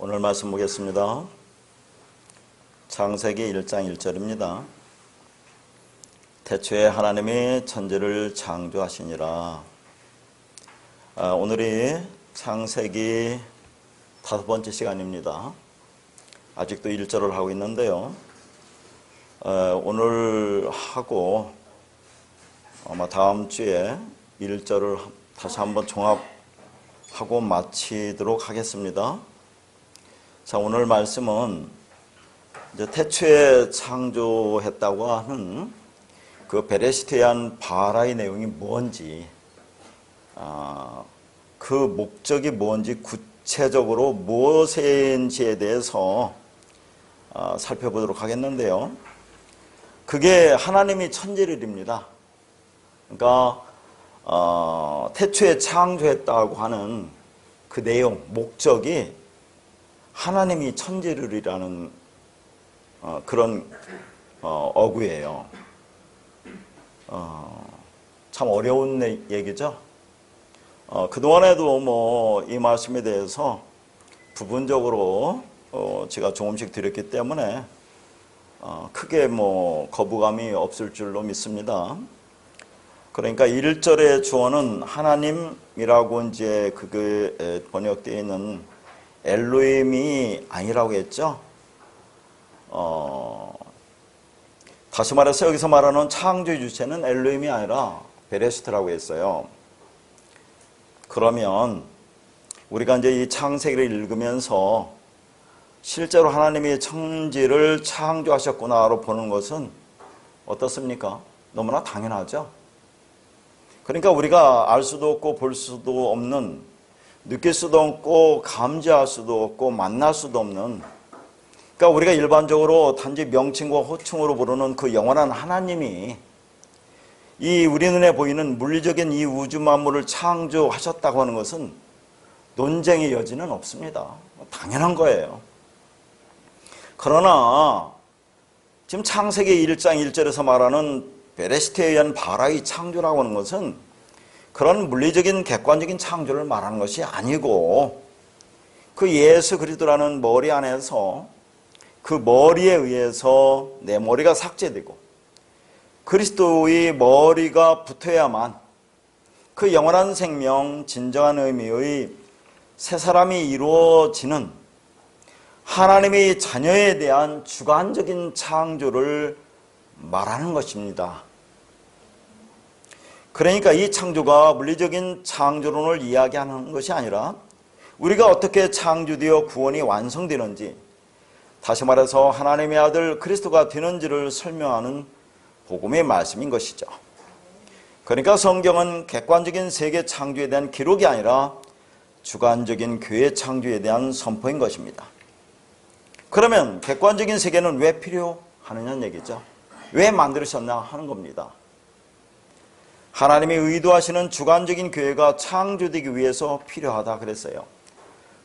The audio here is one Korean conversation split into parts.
오늘 말씀 보겠습니다. 창세기 1장 1절입니다. 태초에 하나님이 천지를 창조하시니라. 오늘이 창세기 5번째 시간입니다. 아직도 1절을 하고 있는데요. 오늘 하고 아마 다음 주에 1절을 다시 한번 종합하고 마치도록 하겠습니다. 자, 오늘 말씀은 이제 태초에 창조했다고 하는 그 베레시트한 바라의 내용이 뭔지, 그 목적이 뭔지 구체적으로 무엇인지에 대해서 살펴보도록 하겠는데요. 그게 하나님이 천지를 이룹니다. 그러니까 태초에 창조했다고 하는 그 내용, 목적이 하나님이 천지를 이라는 그런 어구예요. 참 어려운 얘기죠. 그동안에도 이 말씀에 대해서 부분적으로 제가 조금씩 드렸기 때문에 크게 거부감이 없을 줄로 믿습니다. 그러니까 1절의 주어는 하나님이라고 이제 그게 번역되어 있는 엘로힘이 아니라고 했죠. 다시 말해서 여기서 말하는 창조의 주체는 엘로힘이 아니라 베레시트라고 했어요. 그러면 우리가 이제 이 창세기를 읽으면서 실제로 하나님이 천지를 창조하셨구나로 보는 것은 어떻습니까? 너무나 당연하죠. 그러니까 우리가 알 수도 없고 볼 수도 없는, 느낄 수도 없고 감지할 수도 없고 만날 수도 없는, 그러니까 우리가 일반적으로 단지 명칭과 호칭으로 부르는 그 영원한 하나님이 이 우리 눈에 보이는 물리적인 이 우주 만물을 창조하셨다고 하는 것은 논쟁의 여지는 없습니다. 당연한 거예요. 그러나 지금 창세기 1장 1절에서 말하는 베레시트에 의한 바라의 창조라고 하는 것은 그런 물리적인 객관적인 창조를 말하는 것이 아니고, 그 예수 그리스도라는 머리 안에서 그 머리에 의해서 내 머리가 삭제되고 그리스도의 머리가 붙어야만 그 영원한 생명, 진정한 의미의 새 사람이 이루어지는 하나님의 자녀에 대한 주관적인 창조를 말하는 것입니다. 그러니까 이 창조가 물리적인 창조론을 이야기하는 것이 아니라 우리가 어떻게 창조되어 구원이 완성되는지, 다시 말해서 하나님의 아들 그리스도가 되는지를 설명하는 복음의 말씀인 것이죠. 그러니까 성경은 객관적인 세계 창조에 대한 기록이 아니라 주관적인 교회 창조에 대한 선포인 것입니다. 그러면 객관적인 세계는 왜 필요하느냐는 얘기죠. 왜 만들으셨나 하는 겁니다. 하나님이 의도하시는 주관적인 교회가 창조되기 위해서 필요하다 그랬어요.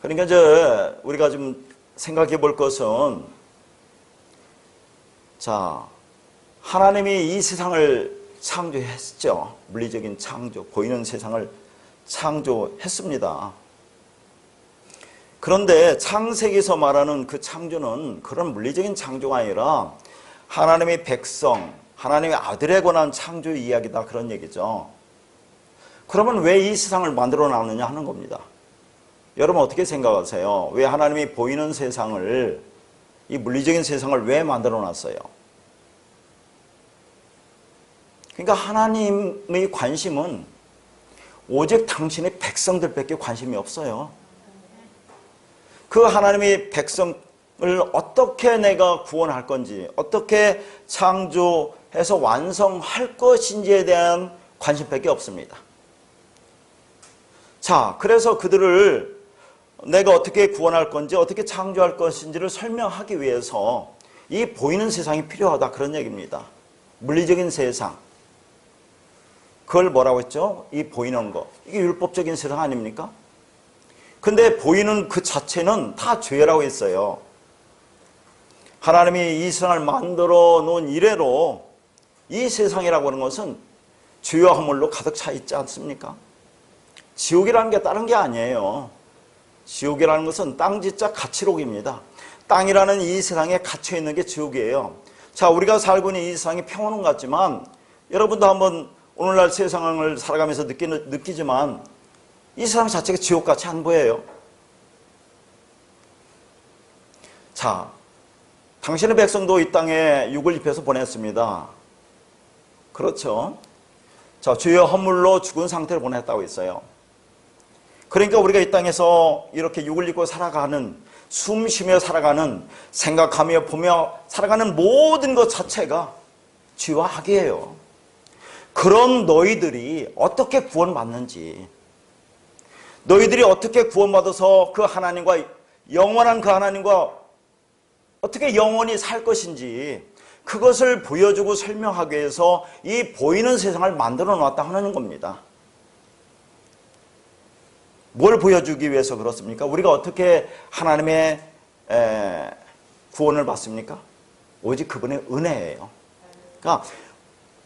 그러니까 이제 우리가 좀 생각해 볼 것은, 자, 하나님이 이 세상을 창조했죠. 물리적인 창조, 보이는 세상을 창조했습니다. 그런데 창세기에서 말하는 그 창조는 그런 물리적인 창조가 아니라 하나님의 백성, 하나님의 아들에 관한 창조의 이야기다, 그런 얘기죠. 그러면 왜 이 세상을 만들어 놨느냐 하는 겁니다. 여러분 어떻게 생각하세요? 왜 하나님이 보이는 세상을, 이 물리적인 세상을 왜 만들어 놨어요? 그러니까 하나님의 관심은 오직 당신의 백성들밖에 관심이 없어요. 그 하나님의 백성을 어떻게 내가 구원할 건지, 어떻게 창조해서 완성할 것인지에 대한 관심밖에 없습니다. 자, 그래서 그들을 내가 어떻게 구원할 건지, 어떻게 창조할 것인지를 설명하기 위해서 이 보이는 세상이 필요하다, 그런 얘기입니다. 물리적인 세상. 그걸 뭐라고 했죠? 이 보이는 거. 이게 율법적인 세상 아닙니까? 근데 보이는 그 자체는 다 죄라고 했어요. 하나님이 이 세상을 만들어 놓은 이래로 이 세상이라고 하는 것은 죄와 허물로 가득 차 있지 않습니까? 지옥이라는 게 다른 게 아니에요. 지옥이라는 것은 땅지자 가치록입니다. 땅이라는 이 세상에 갇혀 있는 게 지옥이에요. 자, 우리가 살고 있는 이 세상이 평온은 같지만 여러분도 한번 오늘날 세상을 살아가면서 느끼지만 이 세상 자체가 지옥같이 안 보여요. 자, 당신의 백성도 이 땅에 육을 입혀서 보냈습니다. 그렇죠. 자, 주의 허물로 죽은 상태로 보냈다고 했어요. 그러니까 우리가 이 땅에서 이렇게 육을 입고 살아가는, 숨 쉬며 살아가는, 생각하며 보며 살아가는 모든 것 자체가 죄와 악이에요. 그런 너희들이 어떻게 구원받는지, 너희들이 어떻게 구원받아서 그 하나님과, 영원한 그 하나님과 어떻게 영원히 살 것인지 그것을 보여주고 설명하기 위해서 이 보이는 세상을 만들어 놨다 하는 겁니다. 뭘 보여주기 위해서 그렇습니까? 우리가 어떻게 하나님의 구원을 받습니까? 오직 그분의 은혜예요. 그러니까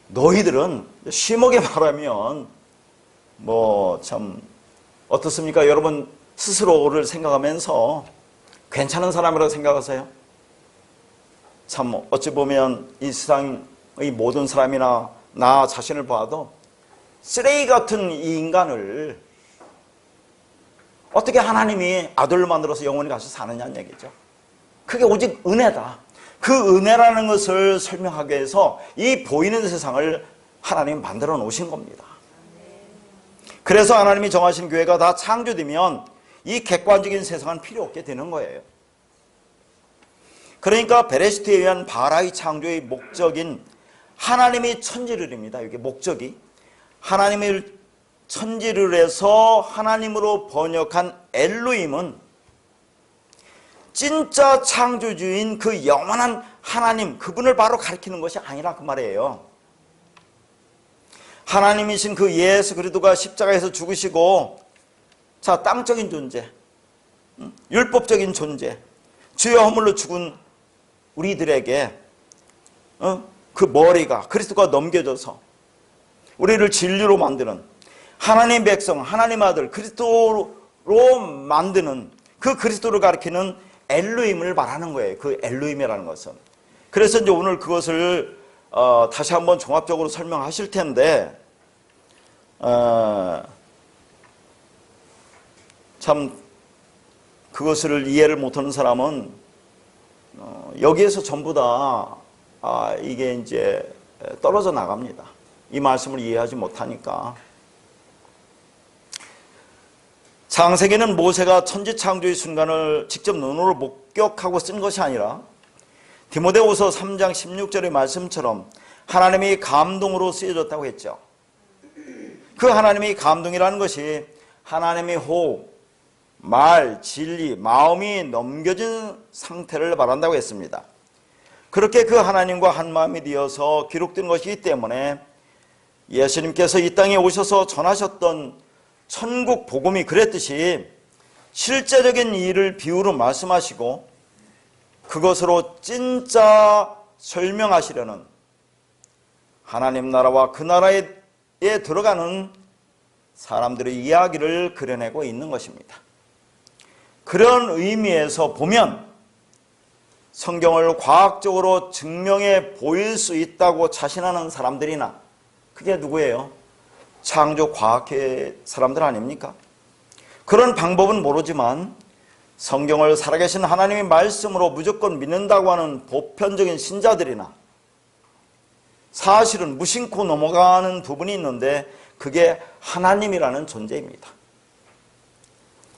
너희들은 심하게 말하면 참 어떻습니까? 여러분 스스로를 생각하면서 괜찮은 사람이라고 생각하세요? 참 어찌 보면 이 세상의 모든 사람이나 나 자신을 봐도 쓰레기 같은 이 인간을 어떻게 하나님이 아들로 만들어서 영원히 같이 사느냐는 얘기죠. 그게 오직 은혜다. 그 은혜라는 것을 설명하기 위해서 이 보이는 세상을 하나님이 만들어 놓으신 겁니다. 그래서 하나님이 정하신 교회가 다 창조되면 이 객관적인 세상은 필요 없게 되는 거예요. 그러니까 베레시트에 의한 바라의 창조의 목적인 하나님이 천지를입니다. 이게 목적이 하나님을 천지를 해서 하나님으로 번역한 엘로힘은 진짜 창조주인 그 영원한 하나님, 그분을 바로 가리키는 것이 아니라 그 말이에요. 하나님이신 그 예수 그리스도가 십자가에서 죽으시고, 자, 땅적인 존재, 율법적인 존재, 주의 허물로 죽은 우리들에게 그 머리가 그리스도가 넘겨져서 우리를 진리로 만드는 하나님 백성, 하나님 아들 그리스도로 만드는 그 그리스도를 가리키는 엘로힘을 말하는 거예요. 그 엘로힘이라는 것은. 그래서 이제 오늘 그것을 다시 한번 종합적으로 설명하실 텐데, 참 그것을 이해를 못하는 사람은 여기에서 전부 다 이게 이제 떨어져 나갑니다. 이 말씀을 이해하지 못하니까. 창세기는 모세가 천지창조의 순간을 직접 눈으로 목격하고 쓴 것이 아니라 디모데후서 3장 16절의 말씀처럼 하나님이 감동으로 쓰여졌다고 했죠. 그 하나님의 감동이라는 것이 하나님의 호흡, 말, 진리, 마음이 넘겨진 상태를 말한다고 했습니다. 그렇게 그 하나님과 한마음이 되어서 기록된 것이기 때문에 예수님께서 이 땅에 오셔서 전하셨던 천국 복음이 그랬듯이 실제적인 일을 비유로 말씀하시고 그것으로 진짜 설명하시려는 하나님 나라와 그 나라에 들어가는 사람들의 이야기를 그려내고 있는 것입니다. 그런 의미에서 보면 성경을 과학적으로 증명해 보일 수 있다고 자신하는 사람들이나, 그게 누구예요? 창조 과학회 사람들 아닙니까? 그런 방법은 모르지만 성경을 살아계신 하나님의 말씀으로 무조건 믿는다고 하는 보편적인 신자들이나 사실은 무심코 넘어가는 부분이 있는데 그게 하나님이라는 존재입니다.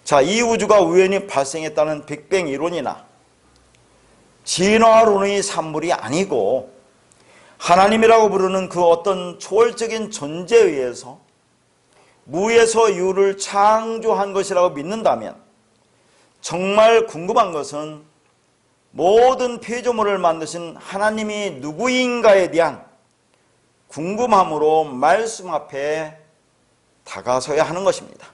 자, 이 우주가 우연히 발생했다는 빅뱅 이론이나 진화론의 산물이 아니고 하나님이라고 부르는 그 어떤 초월적인 존재에 의해서 무에서 유를 창조한 것이라고 믿는다면 정말 궁금한 것은 모든 피조물을 만드신 하나님이 누구인가에 대한 궁금함으로 말씀 앞에 다가서야 하는 것입니다.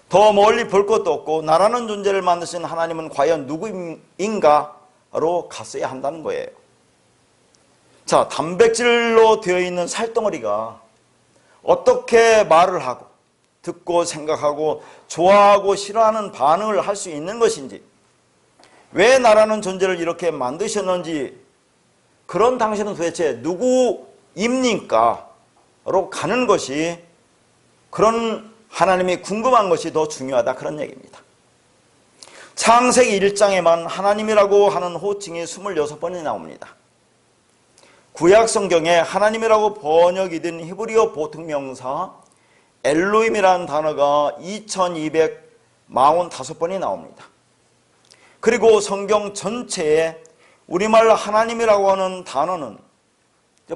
더 멀리 볼 것도 없고 나라는 존재를 만드신 하나님은 과연 누구인가로 갔어야 한다는 거예요. 자, 단백질로 되어 있는 살덩어리가 어떻게 말을 하고 듣고 생각하고 좋아하고 싫어하는 반응을 할 수 있는 것인지, 왜 나라는 존재를 이렇게 만드셨는지, 그런 당신은 도대체 누구입니까? 로 가는 것이, 그런 하나님이 궁금한 것이 더 중요하다, 그런 얘기입니다. 창세기 1장에만 하나님이라고 하는 호칭이 26번이 나옵니다. 구약 성경에 하나님이라고 번역이 된 히브리어 보통명사 엘로힘이라는 단어가 2245번이 나옵니다. 그리고 성경 전체에 우리말 하나님이라고 하는 단어는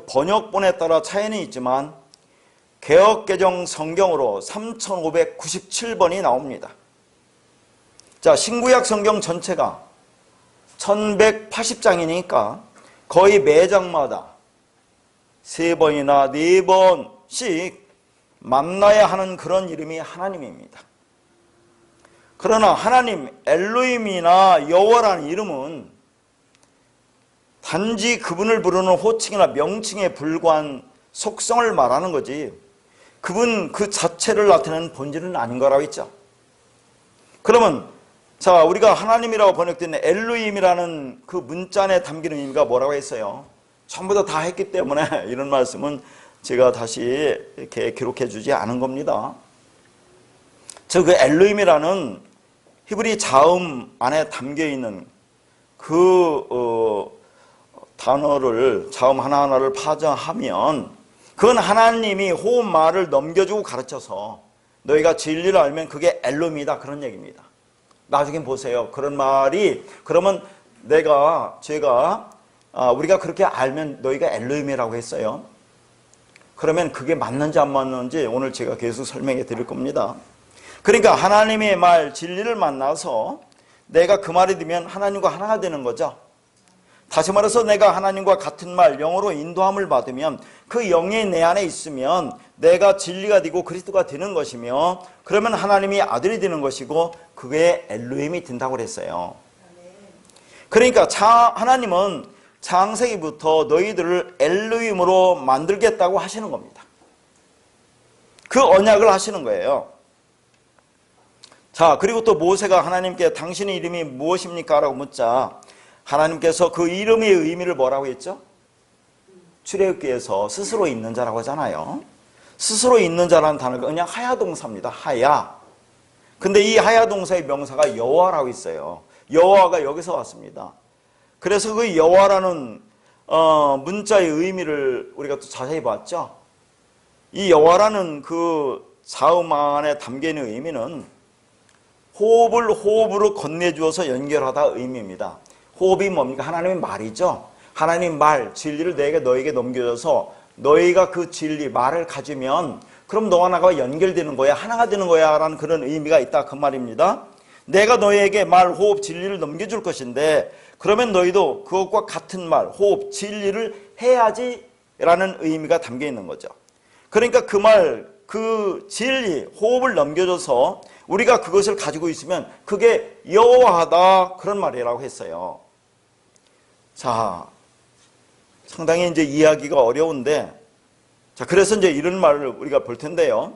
번역본에 따라 차이는 있지만 개역개정 성경으로 3597번이 나옵니다. 자, 신구약 성경 전체가 1180장이니까 거의 매 장마다 3번이나 4번씩 만나야 하는 그런 이름이 하나님입니다. 그러나 하나님, 엘로힘이나 여호와라는 이름은 단지 그분을 부르는 호칭이나 명칭에 불과한 속성을 말하는 거지, 그분 그 자체를 나타내는 본질은 아닌 거라고 했죠. 그러면 자, 우리가 하나님이라고 번역된 엘로힘이라는 그 문자 안에 담기는 의미가 뭐라고 했어요? 전부 다 했기 때문에 이런 말씀은 제가 다시 이렇게 기록해 주지 않은 겁니다. 그 엘로힘이라는 히브리 자음 안에 담겨 있는 그 단어를, 자음 하나하나를 파정하면 그건 하나님이 호흡말을 넘겨주고 가르쳐서 너희가 진리를 알면 그게 엘로힘이다, 그런 얘기입니다. 나중에 보세요. 그런 말이, 그러면 우리가 그렇게 알면 너희가 엘로힘이라고 했어요. 그러면 그게 맞는지 안 맞는지 오늘 제가 계속 설명해 드릴 겁니다. 그러니까 하나님의 말, 진리를 만나서 내가 그 말이 되면 하나님과 하나가 되는 거죠. 다시 말해서 내가 하나님과 같은 말, 영으로 인도함을 받으면 그 영이 내 안에 있으면 내가 진리가 되고 그리스도가 되는 것이며, 그러면 하나님이 아들이 되는 것이고 그게 엘로힘이 된다고 그랬어요. 그러니까 하나님은 창세기부터 너희들을 엘로힘으로 만들겠다고 하시는 겁니다. 그 언약을 하시는 거예요. 자, 그리고 또 모세가 하나님께 당신의 이름이 무엇입니까? 라고 묻자 하나님께서 그 이름의 의미를 뭐라고 했죠? 출애굽기에서 스스로 있는 자라고 하잖아요. 스스로 있는 자라는 단어가 그냥 하야 동사입니다. 하야. 근데 이 하야 동사의 명사가 여호와라고 있어요. 여호와가 여기서 왔습니다. 그래서 그 여호와라는 문자의 의미를 우리가 또 자세히 봤죠. 이 여호와라는 그 자음 안에 담겨있는 의미는 호흡을 호흡으로 건네주어서 연결하다 의미입니다. 호흡이 뭡니까? 하나님의 말이죠. 하나님 말, 진리를 너에게 넘겨줘서 너희가 그 진리, 말을 가지면 그럼 너와 나가 연결되는 거야, 하나가 되는 거야 라는 그런 의미가 있다, 그 말입니다. 내가 너희에게 말, 호흡, 진리를 넘겨줄 것인데 그러면 너희도 그것과 같은 말, 호흡, 진리를 해야지 라는 의미가 담겨 있는 거죠. 그러니까 그 말, 그 진리, 호흡을 넘겨줘서 우리가 그것을 가지고 있으면 그게 여호와다, 그런 말이라고 했어요. 자, 상당히 이제 이해하기가 어려운데, 자, 그래서 이제 이런 말을 우리가 볼 텐데요.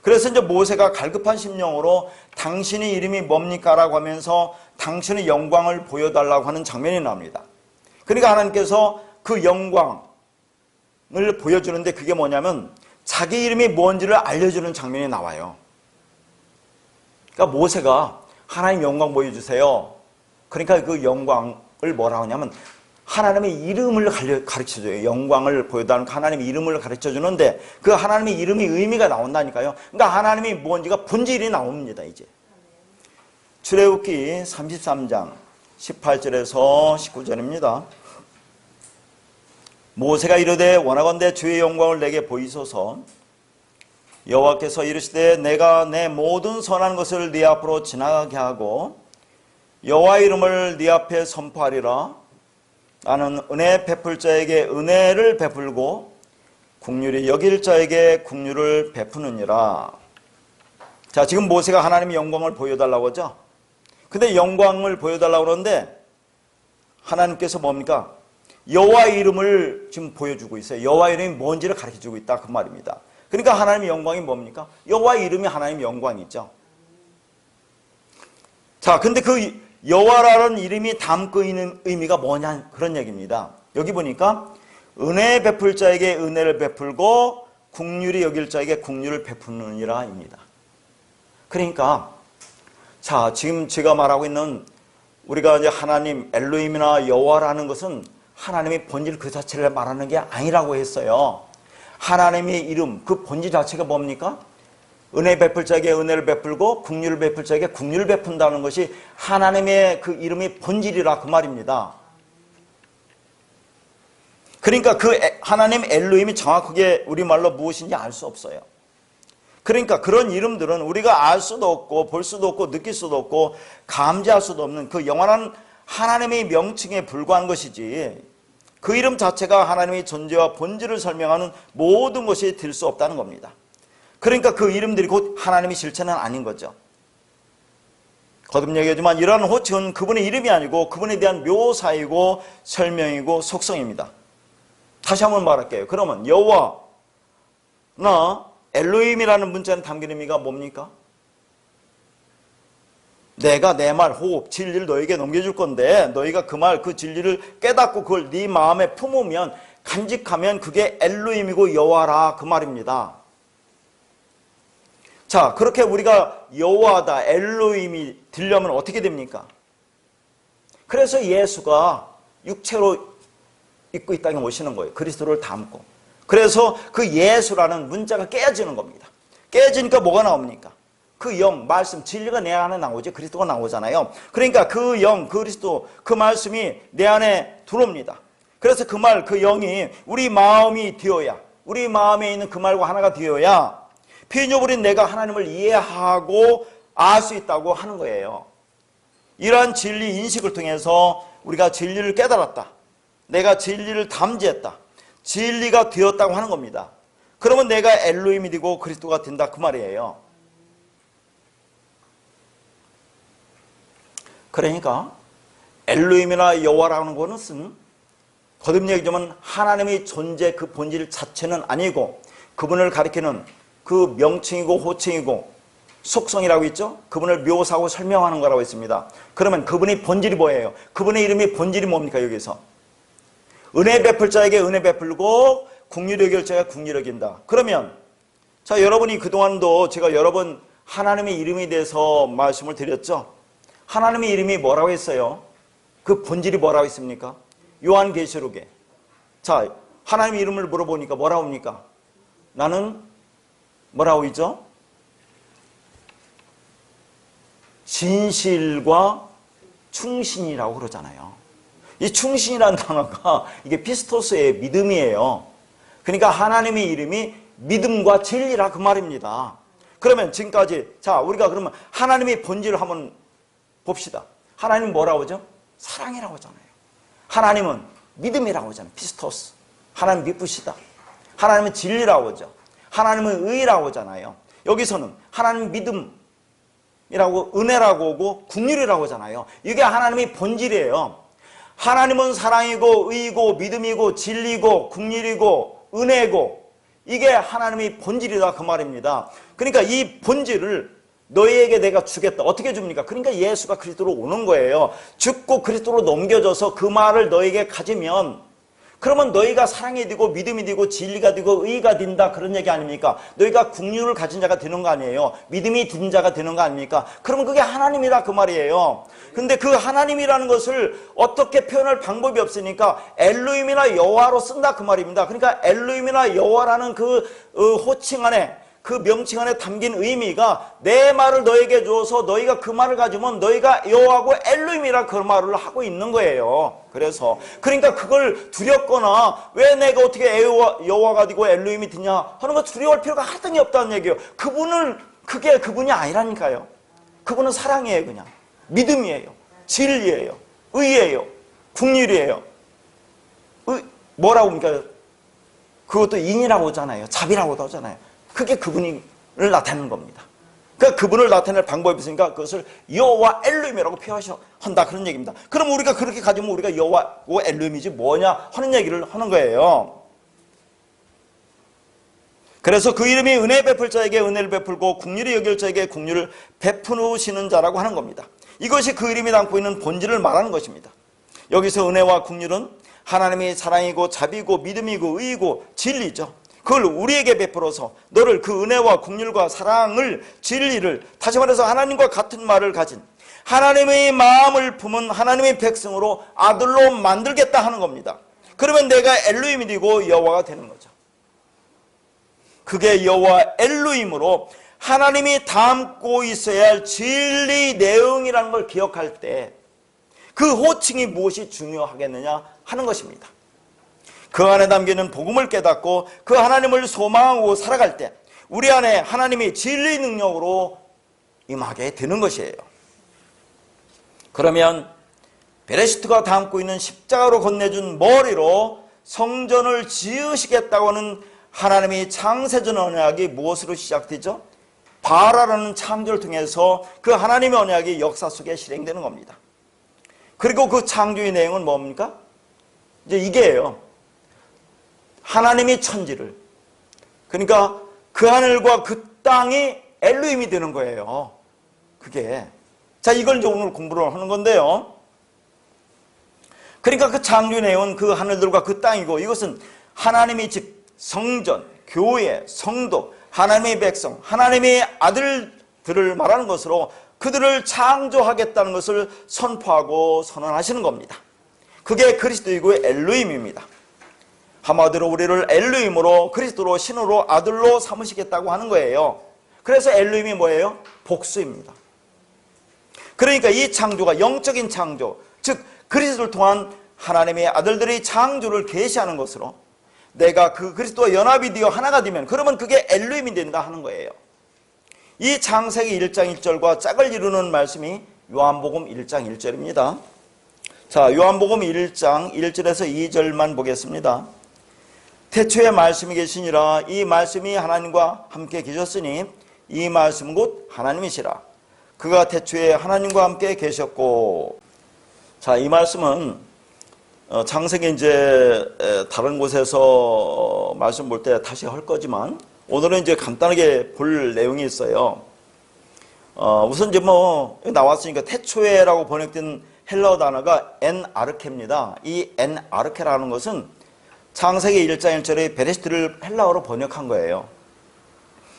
그래서 이제 모세가 갈급한 심령으로 당신의 이름이 뭡니까? 라고 하면서 당신의 영광을 보여달라고 하는 장면이 나옵니다. 그러니까 하나님께서 그 영광을 보여주는데 그게 뭐냐면 자기 이름이 뭔지를 알려주는 장면이 나와요. 그러니까 모세가 하나님 영광 보여주세요. 그러니까 그 영광을 뭐라고 하냐면 하나님의 이름을 가르쳐줘요. 영광을 보여달라는 하나님의 이름을 가르쳐주는데 그 하나님의 이름의 의미가 나온다니까요. 그러니까 하나님이 뭔지가 본질이 나옵니다. 이제 출애굽기 33장 18절에서 19절입니다. 모세가 이르되 원하건대 주의 영광을 내게 보이소서. 여호와께서 이르시되 내가 내 모든 선한 것을 네 앞으로 지나가게 하고 여호와의 이름을 네 앞에 선포하리라. 나는 은혜 베풀 자에게 은혜를 베풀고 긍휼히 여길 자에게 긍휼을 베푸느니라. 자, 지금 모세가 하나님의 영광을 보여달라고 하죠. 근데 영광을 보여달라고 그러는데 하나님께서 뭡니까? 여호와의 이름을 지금 보여주고 있어요. 여호와의 이름이 뭔지를 가르쳐주고 있다, 그 말입니다. 그러니까 하나님의 영광이 뭡니까? 여호와의 이름이 하나님의 영광이죠. 자, 근데 그 여호와라는 이름이 담고 있는 의미가 뭐냐 그런 얘기입니다. 여기 보니까 은혜 베풀 자에게 은혜를 베풀고 긍휼히 여길 자에게 긍휼을 베푸느니라입니다. 그러니까 자, 지금 제가 말하고 있는 우리가 이제 하나님 엘로힘이나 여호와라는 것은 하나님의 본질 그 자체를 말하는 게 아니라고 했어요. 하나님의 이름 그 본질 자체가 뭡니까? 은혜 베풀 자에게 은혜를 베풀고 긍휼을 베풀 자에게 긍휼을 베푼다는 것이 하나님의 그 이름의 본질이라 그 말입니다. 그러니까 그 하나님 엘로힘이 정확하게 우리말로 무엇인지 알 수 없어요. 그러니까 그런 이름들은 우리가 알 수도 없고 볼 수도 없고 느낄 수도 없고 감지할 수도 없는 그 영원한 하나님의 명칭에 불과한 것이지 그 이름 자체가 하나님의 존재와 본질을 설명하는 모든 것이 될 수 없다는 겁니다. 그러니까 그 이름들이 곧 하나님의 실체는 아닌 거죠. 거듭 얘기하지만 이러한 호칭은 그분의 이름이 아니고 그분에 대한 묘사이고 설명이고 속성입니다. 다시 한번 말할게요. 그러면 여호와나 엘로힘이라는 문자는 담긴 의미가 뭡니까? 내가 내 말, 호흡, 진리를 너에게 넘겨줄 건데 너희가 그 말, 그 진리를 깨닫고 그걸 네 마음에 품으면 간직하면 그게 엘로힘이고 여호와라 그 말입니다. 자, 그렇게 우리가 여호와다, 엘로힘이 되려면 어떻게 됩니까? 그래서 예수가 육체로 입고 이 땅에 오시는 거예요. 그리스도를 담고. 그래서 그 예수라는 문자가 깨어지는 겁니다. 깨어지니까 뭐가 나옵니까? 그 영, 말씀, 진리가 내 안에 나오죠. 그리스도가 나오잖아요. 그러니까 그 영, 그리스도, 그 말씀이 내 안에 들어옵니다. 그래서 그 말, 그 영이 우리 마음이 되어야, 우리 마음에 있는 그 말과 하나가 되어야 피조물인 내가 하나님을 이해하고 알 수 있다고 하는 거예요. 이러한 진리 인식을 통해서 우리가 진리를 깨달았다. 내가 진리를 담지했다. 진리가 되었다고 하는 겁니다. 그러면 내가 엘로힘이 되고 그리스도가 된다 그 말이에요. 그러니까 엘로힘이나 여호와라는 것은 거듭 얘기하면 하나님의 존재 그 본질 자체는 아니고 그분을 가리키는 그 명칭이고 호칭이고 속성이라고 있죠. 그분을 묘사하고 설명하는 거라고 있습니다. 그러면 그분의 본질이 뭐예요? 그분의 이름이 본질이 뭡니까? 여기서 은혜 베풀 자에게 은혜 베풀고 긍휼히 여길 자에게 긍휼히 여긴다. 그러면 자, 여러분이 그동안도 제가 여러 번 하나님의 이름에 대해서 말씀을 드렸죠. 하나님의 이름이 뭐라고 했어요? 그 본질이 뭐라고 했습니까? 요한계시록에 자, 하나님의 이름을 물어보니까 뭐라고 합니까? 나는 뭐라고 있죠? 진실과 충신이라고 그러잖아요. 이 충신이라는 단어가 이게 피스토스의 믿음이에요. 그러니까 하나님의 이름이 믿음과 진리라 그 말입니다. 그러면 지금까지 자, 우리가 그러면 하나님의 본질을 한번 봅시다. 하나님은 뭐라고 하죠? 사랑이라고 하잖아요. 하나님은 믿음이라고 하잖아요. 피스토스. 하나님 믿으시다. 하나님은 진리라고 하죠. 하나님은 의라고 하잖아요. 여기서는 하나님 믿음이라고 은혜라고 하고 긍휼이라고 하잖아요. 이게 하나님의 본질이에요. 하나님은 사랑이고 의이고 믿음이고 진리고 긍휼이고 은혜고 이게 하나님의 본질이다 그 말입니다. 그러니까 이 본질을 너희에게 내가 주겠다. 어떻게 줍니까? 그러니까 예수가 그리스도로 오는 거예요. 죽고 그리스도로 넘겨져서 그 말을 너에게 가지면 그러면 너희가 사랑이 되고 믿음이 되고 진리가 되고 의가 된다 그런 얘기 아닙니까? 너희가 긍휼을 가진 자가 되는 거 아니에요? 믿음이 든 자가 되는 거 아닙니까? 그러면 그게 하나님이라 그 말이에요. 근데 그 하나님이라는 것을 어떻게 표현할 방법이 없으니까 엘로힘이나 여호와로 쓴다 그 말입니다. 그러니까 엘로힘이나 여호와라는 그 호칭 안에 그 명칭 안에 담긴 의미가 내 말을 너에게 주어서 너희가 그 말을 가지면 너희가 여호와고 엘로힘이라 그 말을 하고 있는 거예요. 그래서 그러니까 그걸 두렵거나 왜 내가 어떻게 여호와가 되고 엘로힘이 되냐 하는 거 두려워할 필요가 하등이 없다는 얘기예요. 그게 그분이 아니라니까요. 그분은 사랑이에요. 그냥 믿음이에요. 진리예요. 의예요. 긍휼이에요. 뭐라고 합니까? 그것도 인이라고 하잖아요. 자비라고도 하잖아요. 그게 그분을 나타내는 겁니다. 그러니까 그분을 나타낼 방법이 있으니까 그것을 여호와 엘로힘이라고 표현한다 그런 얘기입니다. 그럼 우리가 그렇게 가지면 우리가 여호와고 엘로힘이지 뭐냐 하는 얘기를 하는 거예요. 그래서 그 이름이 은혜 베풀 자에게 은혜를 베풀고 긍휼히 여길 자에게 긍휼을 베푸시는 자라고 하는 겁니다. 이것이 그 이름이 담고 있는 본질을 말하는 것입니다. 여기서 은혜와 긍휼은 하나님이 사랑이고 자비고 믿음이고 의이고 진리죠. 그걸 우리에게 베풀어서 너를 그 은혜와 긍휼과 사랑을 진리를, 다시 말해서 하나님과 같은 말을 가진 하나님의 마음을 품은 하나님의 백성으로 아들로 만들겠다 하는 겁니다. 그러면 내가 엘로힘이 되고 여호와가 되는 거죠. 그게 여호와 엘로힘으로 하나님이 담고 있어야 할 진리 내용이라는 걸 기억할 때 그 호칭이 무엇이 중요하겠느냐 하는 것입니다. 그 안에 담기는 복음을 깨닫고 그 하나님을 소망하고 살아갈 때 우리 안에 하나님이 진리 능력으로 임하게 되는 것이에요. 그러면 베레시트가 담고 있는 십자가로 건네준 머리로 성전을 지으시겠다고 하는 하나님의 창세전 언약이 무엇으로 시작되죠? 바라라는 창조를 통해서 그 하나님의 언약이 역사 속에 실행되는 겁니다. 그리고 그 창조의 내용은 뭡니까? 이제 이게예요. 하나님이 천지를, 그러니까 그 하늘과 그 땅이 엘로힘이 되는 거예요. 그게. 자, 이걸 이제 오늘 공부를 하는 건데요. 그러니까 그 창조의 내용은 그 하늘들과 그 땅이고, 이것은 하나님의 집, 성전, 교회, 성도, 하나님의 백성, 하나님의 아들들을 말하는 것으로 그들을 창조하겠다는 것을 선포하고 선언하시는 겁니다. 그게 그리스도이고 엘로힘입니다. 한마디로 우리를 엘로힘으로, 그리스도로, 신으로, 아들로 삼으시겠다고 하는 거예요. 그래서 엘로힘이 뭐예요? 복수입니다. 그러니까 이 창조가 영적인 창조, 즉 그리스도를 통한 하나님의 아들들의 창조를 계시하는 것으로 내가 그 그리스도와 연합이 되어 하나가 되면, 그러면 그게 엘로힘이 된다 하는 거예요. 이 창세기 1장 1절과 짝을 이루는 말씀이 요한복음 1장 1절입니다. 자, 요한복음 1장 1절에서 2절만 보겠습니다. 태초에 말씀이 계시니라. 이 말씀이 하나님과 함께 계셨으니 이 말씀은 곧 하나님이시라. 그가 태초에 하나님과 함께 계셨고. 자, 이 말씀은 창세기 이제 다른 곳에서 말씀 볼 때 다시 할 거지만 오늘은 이제 간단하게 볼 내용이 있어요. 우선 이제 뭐 나왔으니까 태초에라고 번역된 헬라어 단어가 엔아르케입니다. 이 엔아르케라는 것은 창세기 1장 1절에 베레시트를 헬라어로 번역한 거예요.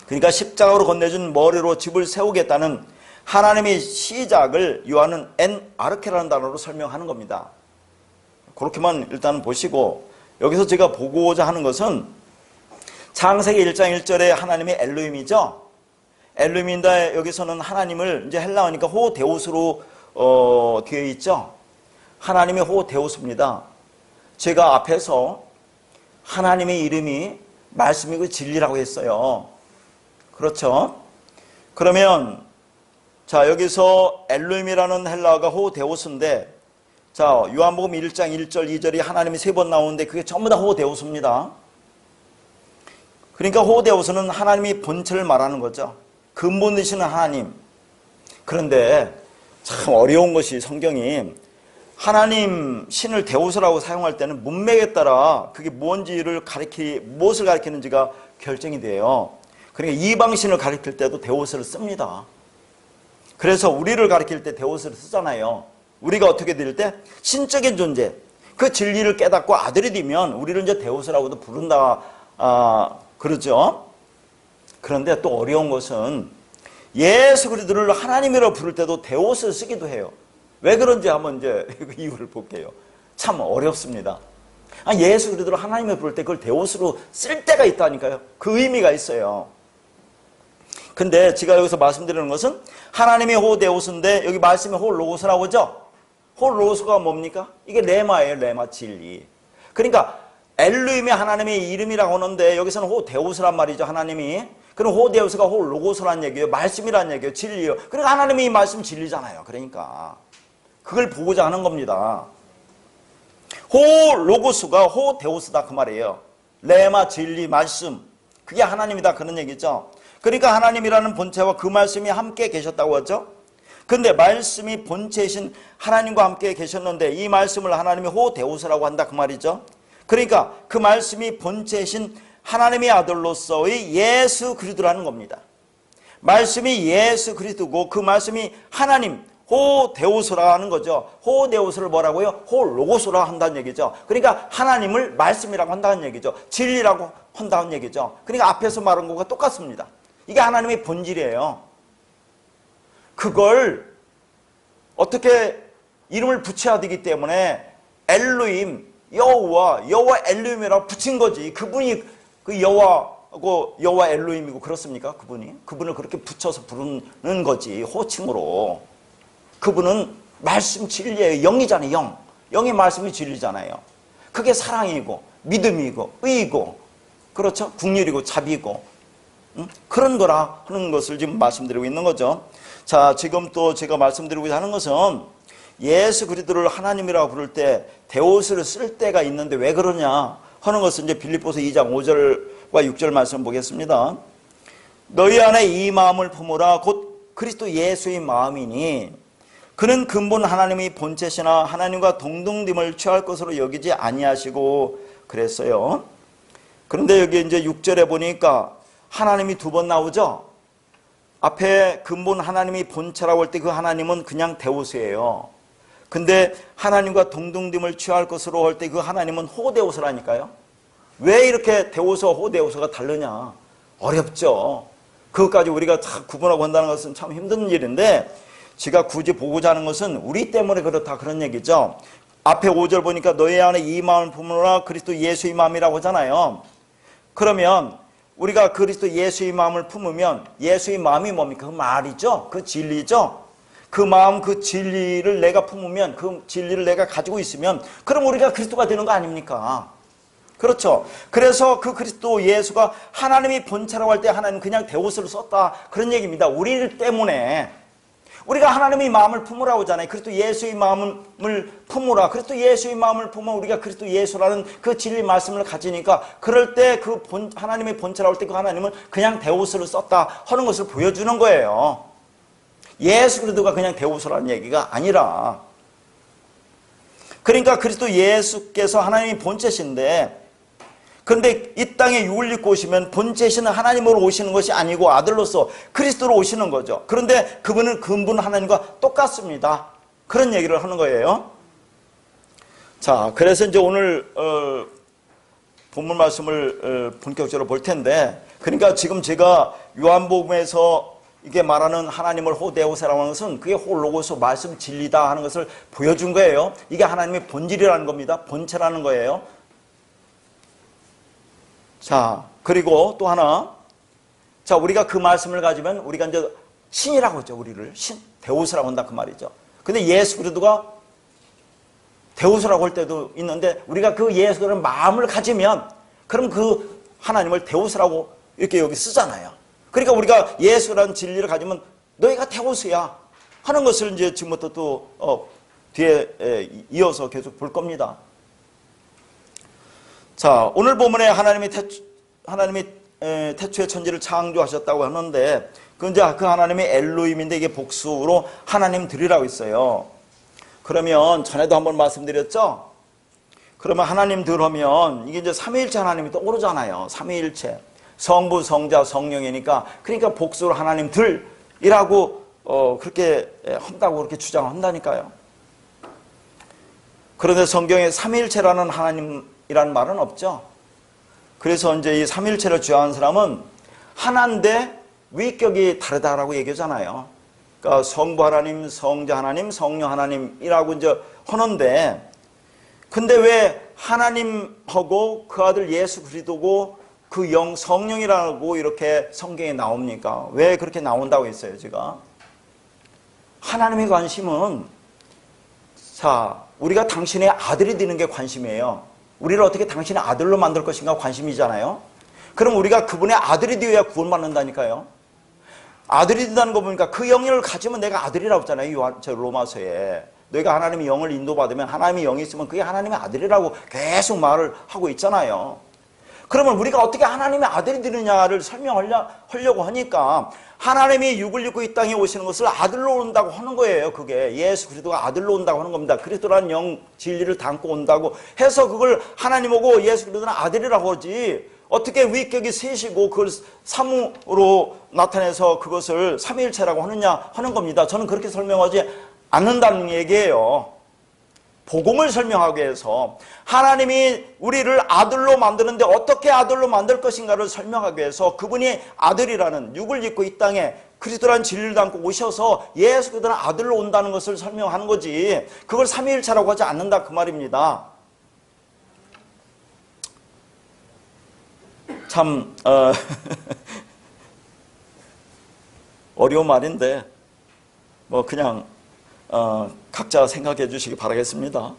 그러니까 십자가로 건네준 머리로 집을 세우겠다는 하나님의 시작을 요한은 엔아르케라는 단어로 설명하는 겁니다. 그렇게만 일단 보시고, 여기서 제가 보고자 하는 것은 창세기 1장 1절에 하나님의 엘로힘이죠. 엘로힘인데 여기서는 하나님을 이제 헬라어니까 호데우스로 되어 있죠. 하나님의 호데우스입니다. 제가 앞에서 하나님의 이름이 말씀이고 진리라고 했어요. 그렇죠? 그러면 자, 여기서 엘로힘이라는 헬라어가 호데우스인데, 자, 요한복음 1장 1절 2절이 하나님이 3번 나오는데 그게 전부 다 호데우스입니다. 그러니까 호데우스는 하나님의 본체를 말하는 거죠. 근본 되시는 하나님. 그런데 참 어려운 것이 성경이 하나님 신을 데우스라고 사용할 때는 문맥에 따라 그게 무엇을 가리키는지가 결정이 돼요. 그러니까 이방신을 가리킬 때도 데우스를 씁니다. 그래서 우리를 가리킬 때 데우스를 쓰잖아요. 우리가 어떻게 될 때 신적인 존재, 그 진리를 깨닫고 아들이 되면 우리를 이제 데우스라고도 부른다 그러죠. 그런데 또 어려운 것은 예수 그리스도를 하나님이라고 부를 때도 데우스를 쓰기도 해요. 왜 그런지 한번 이제 그 이유를 볼게요. 참 어렵습니다. 예수 그리스도를 하나님이라고 부를 때 그걸 데우스로 쓸 때가 있다니까요. 그 의미가 있어요. 근데 제가 여기서 말씀드리는 것은 하나님의 호데우스인데 여기 말씀이 홀로고스라고 하죠. 홀로고스가 뭡니까? 이게 레마예요. 레마, 진리. 그러니까 엘로힘이 하나님의 이름이라고 하는데 여기서는 호데우스란 말이죠. 하나님이. 그럼 호데우스가 홀로고스란 얘기예요. 말씀이란 얘기예요. 진리예요. 그러니까 하나님이 이 말씀 진리잖아요. 그러니까 그걸 보고자 하는 겁니다. 홀로고스가 호데우스다 그 말이에요. 레마, 진리, 말씀. 그게 하나님이다 그런 얘기죠. 그러니까 하나님이라는 본체와 그 말씀이 함께 계셨다고 하죠. 근데 말씀이 본체이신 하나님과 함께 계셨는데 이 말씀을 하나님이 호데우스라고 한다 그 말이죠. 그러니까 그 말씀이 본체이신 하나님의 아들로서의 예수 그리스도라는 겁니다. 말씀이 예수 그리스도고 그 말씀이 하나님 호데오소라 하는 거죠. 호데오소를 뭐라고요? 호로고소라 한다는 얘기죠. 그러니까 하나님을 말씀이라고 한다는 얘기죠. 진리라고 한다는 얘기죠. 그러니까 앞에서 말한 것과 똑같습니다. 이게 하나님의 본질이에요. 그걸 어떻게 이름을 붙여야 되기 때문에 엘로임, 여호와 엘로임이라고 붙인 거지. 그분이 그 여호와 엘로임이고 그렇습니까? 그분을 그렇게 붙여서 부르는 거지. 호칭으로. 그분은 말씀 진리예요. 영이잖아요. 영의 말씀이 진리잖아요. 그게 사랑이고 믿음이고 의이고 그렇죠? 국률이고 자비고 그런 거라 하는 것을 지금 말씀드리고 있는 거죠. 자, 지금 또 제가 말씀드리고자 하는 것은 예수 그리스도를 하나님이라고 부를 때 데오스를 쓸 때가 있는데 왜 그러냐 하는 것을 이제 빌립보서 2장 5절과 6절 말씀 보겠습니다. 너희 안에 이 마음을 품으라 곧 그리스도 예수의 마음이니 그는 근본 하나님의 본체시나 하나님과 동등됨을 취할 것으로 여기지 아니하시고 그랬어요. 그런데 여기 이제 6절에 보니까 하나님이 두 번 나오죠. 앞에 근본 하나님이 본체라고 할 때 그 하나님은 그냥 데오스예요. 근데 하나님과 동등됨을 취할 것으로 할 때 그 하나님은 호데오스라니까요. 왜 이렇게 데오스와 호데오스가 다르냐? 어렵죠. 그것까지 우리가 다 구분하고 한다는 것은 참 힘든 일인데 제가 굳이 보고자 하는 것은 우리 때문에 그렇다 그런 얘기죠. 앞에 5절 보니까 너희 안에 이 마음을 품으라 그리스도 예수의 마음이라고 하잖아요. 그러면 우리가 그리스도 예수의 마음을 품으면 예수의 마음이 뭡니까? 그 말이죠. 그 진리죠. 그 마음 그 진리를 내가 품으면 그 진리를 내가 가지고 있으면 그럼 우리가 그리스도가 되는 거 아닙니까? 그렇죠. 그래서 그 그리스도 예수가 하나님이 본체라고 할 때 하나님 그냥 데오스를 썼다 그런 얘기입니다. 우리 때문에 우리가 하나님의 마음을 품으라고 하잖아요. 그리스도 예수의 마음을 품으라. 그리스도 예수의 마음을 품으면 우리가 그리스도 예수라는 그 진리 말씀을 가지니까 그럴 때 그 하나님의 본체라고 할 때 그 하나님은 그냥 데오스를 썼다 하는 것을 보여주는 거예요. 예수 그리스도가 그냥 데오스라는 얘기가 아니라 그러니까 그리스도 예수께서 하나님의 본체신데 그런데 이 땅에 육을 입고 오시면 본체시는 하나님으로 오시는 것이 아니고 아들로서 그리스도로 오시는 거죠. 그런데 그분은 근본 하나님과 똑같습니다. 그런 얘기를 하는 거예요. 자, 그래서 이제 오늘 본문 말씀을 본격적으로 볼 텐데 그러니까 지금 제가 요한복음에서 이게 말하는 하나님을 호데오세라고 하는 것은 그게 홀로고서 말씀 진리다 하는 것을 보여준 거예요. 이게 하나님의 본질이라는 겁니다. 본체라는 거예요. 자, 그리고 또 하나. 자, 우리가 그 말씀을 가지면 우리가 이제 신이라고 하죠. 우리를 신, 데오스라고 한다 그 말이죠. 근데 예수 그리스도가 데오스라고 할 때도 있는데 우리가 그 예수라는 마음을 가지면 그럼 그 하나님을 데오스라고 이렇게 여기 쓰잖아요. 그러니까 우리가 예수라는 진리를 가지면 너희가 데오스야 하는 것을 이제 지금부터 또 뒤에 이어서 계속 볼 겁니다. 자, 오늘 본문에 하나님이 태초에 천지를 창조하셨다고 하는데 그 하나님이 엘로힘인데 이게 복수로 하나님들이라고 있어요. 그러면 전에도 한번 말씀드렸죠? 그러면 하나님들 하면 이게 이제 삼위일체 하나님이 떠오르잖아요. 삼위일체. 성부, 성자, 성령이니까 그러니까 복수로 하나님들이라고 그렇게 한다고 그렇게 주장한다니까요. 그런데 성경에 삼위일체라는 하나님이라는 말은 없죠. 그래서 이제 이 삼위일체를 주장하는 사람은 하나인데 위격이 다르다라고 얘기하잖아요. 그러니까 성부 하나님, 성자 하나님, 성령 하나님이라고 이제 하는데 근데 왜 하나님하고 그 아들 예수 그리스도고 그 영 성령이라고 이렇게 성경에 나옵니까? 왜 그렇게 나온다고 했어요, 제가? 하나님의 관심은 자, 우리가 당신의 아들이 되는 게 관심이에요. 우리를 어떻게 당신의 아들로 만들 것인가 관심이잖아요. 그럼 우리가 그분의 아들이 되어야 구원받는다니까요. 아들이 된다는 거 보니까 그 영역을 가지면 내가 아들이라고 했잖아요. 로마서에. 너희가 하나님의 영을 인도받으면 하나님의 영이 있으면 그게 하나님의 아들이라고 계속 말을 하고 있잖아요. 그러면 우리가 어떻게 하나님의 아들이 되느냐를 설명하려고 하니까 하나님이 육을 입고 이 땅에 오시는 것을 아들로 온다고 하는 거예요. 그게 예수 그리스도가 아들로 온다고 하는 겁니다. 그리스도라는 영 진리를 담고 온다고 해서 그걸 하나님하고 예수 그리스도는 아들이라고 하지 어떻게 위격이 셋이고 그걸 삼으로 나타내서 그것을 삼위일체라고 하느냐 하는 겁니다. 저는 그렇게 설명하지 않는다는 얘기예요. 복음을 설명하기 위해서 하나님이 우리를 아들로 만드는데 어떻게 아들로 만들 것인가를 설명하기 위해서 그분이 아들이라는 육을 입고 이 땅에 그리스도라는 진리를 담고 오셔서 예수 그리스도는 아들로 온다는 것을 설명하는 거지 그걸 삼위일체라고 하지 않는다 그 말입니다. 참 어려운 말인데 뭐 그냥 각자 생각해 주시기 바라겠습니다.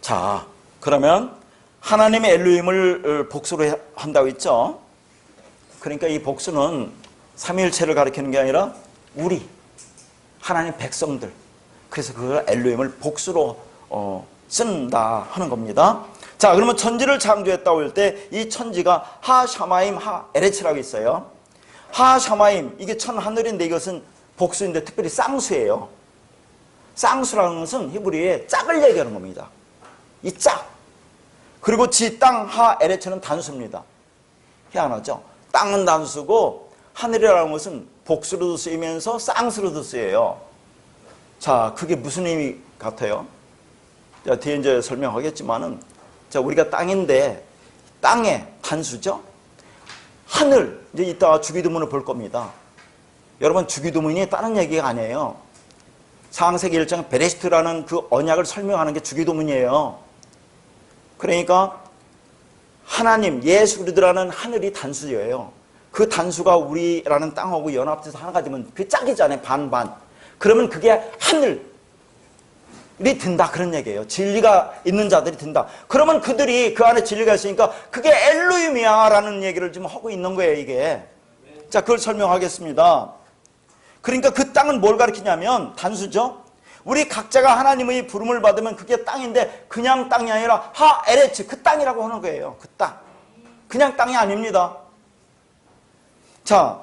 자, 그러면 하나님의 엘로힘을 복수로 한다고 했죠. 그러니까 이 복수는 삼위일체를 가리키는 게 아니라 우리 하나님 백성들, 그래서 그 엘로힘을 복수로 쓴다 하는 겁니다. 자, 그러면 천지를 창조했다고 할 때 이 천지가 하샤마임 하에레츠라고 있어요. 하샤마임, 이게 천하늘인데 이것은 복수인데 특별히 쌍수예요. 쌍수라는 것은 히브리어의 짝을 얘기하는 겁니다. 이 짝. 그리고 지, 땅, 하, 에레츠는 단수입니다. 희한하죠? 땅은 단수고 하늘이라는 것은 복수로도 쓰이면서 쌍수로도 쓰여요. 자, 그게 무슨 의미 같아요? 자, 뒤에 이제 설명하겠지만은, 자, 우리가 땅인데 땅의 단수죠? 하늘, 이제 이따 주기도문을 볼 겁니다. 여러분, 주기도문이 다른 얘기가 아니에요. 창세기 1장 베레시트라는 그 언약을 설명하는 게 주기도문이에요. 그러니까 하나님, 예수 그리스도라는 하늘이 단수예요. 그 단수가 우리라는 땅하고 연합돼서 하나가 되면 그게 짝이잖아요. 반반. 그러면 그게 하늘이 든다 그런 얘기예요. 진리가 있는 자들이 든다. 그러면 그들이 그 안에 진리가 있으니까 그게 엘로힘이야 라는 얘기를 지금 하고 있는 거예요. 이게. 자, 그걸 설명하겠습니다. 그러니까 그 땅은 뭘 가리키냐면 단수죠. 우리 각자가 하나님의 부름을 받으면 그게 땅인데 그냥 땅이 아니라 하에레츠, 그 땅이라고 하는 거예요. 그 땅. 그냥 땅이 아닙니다. 자,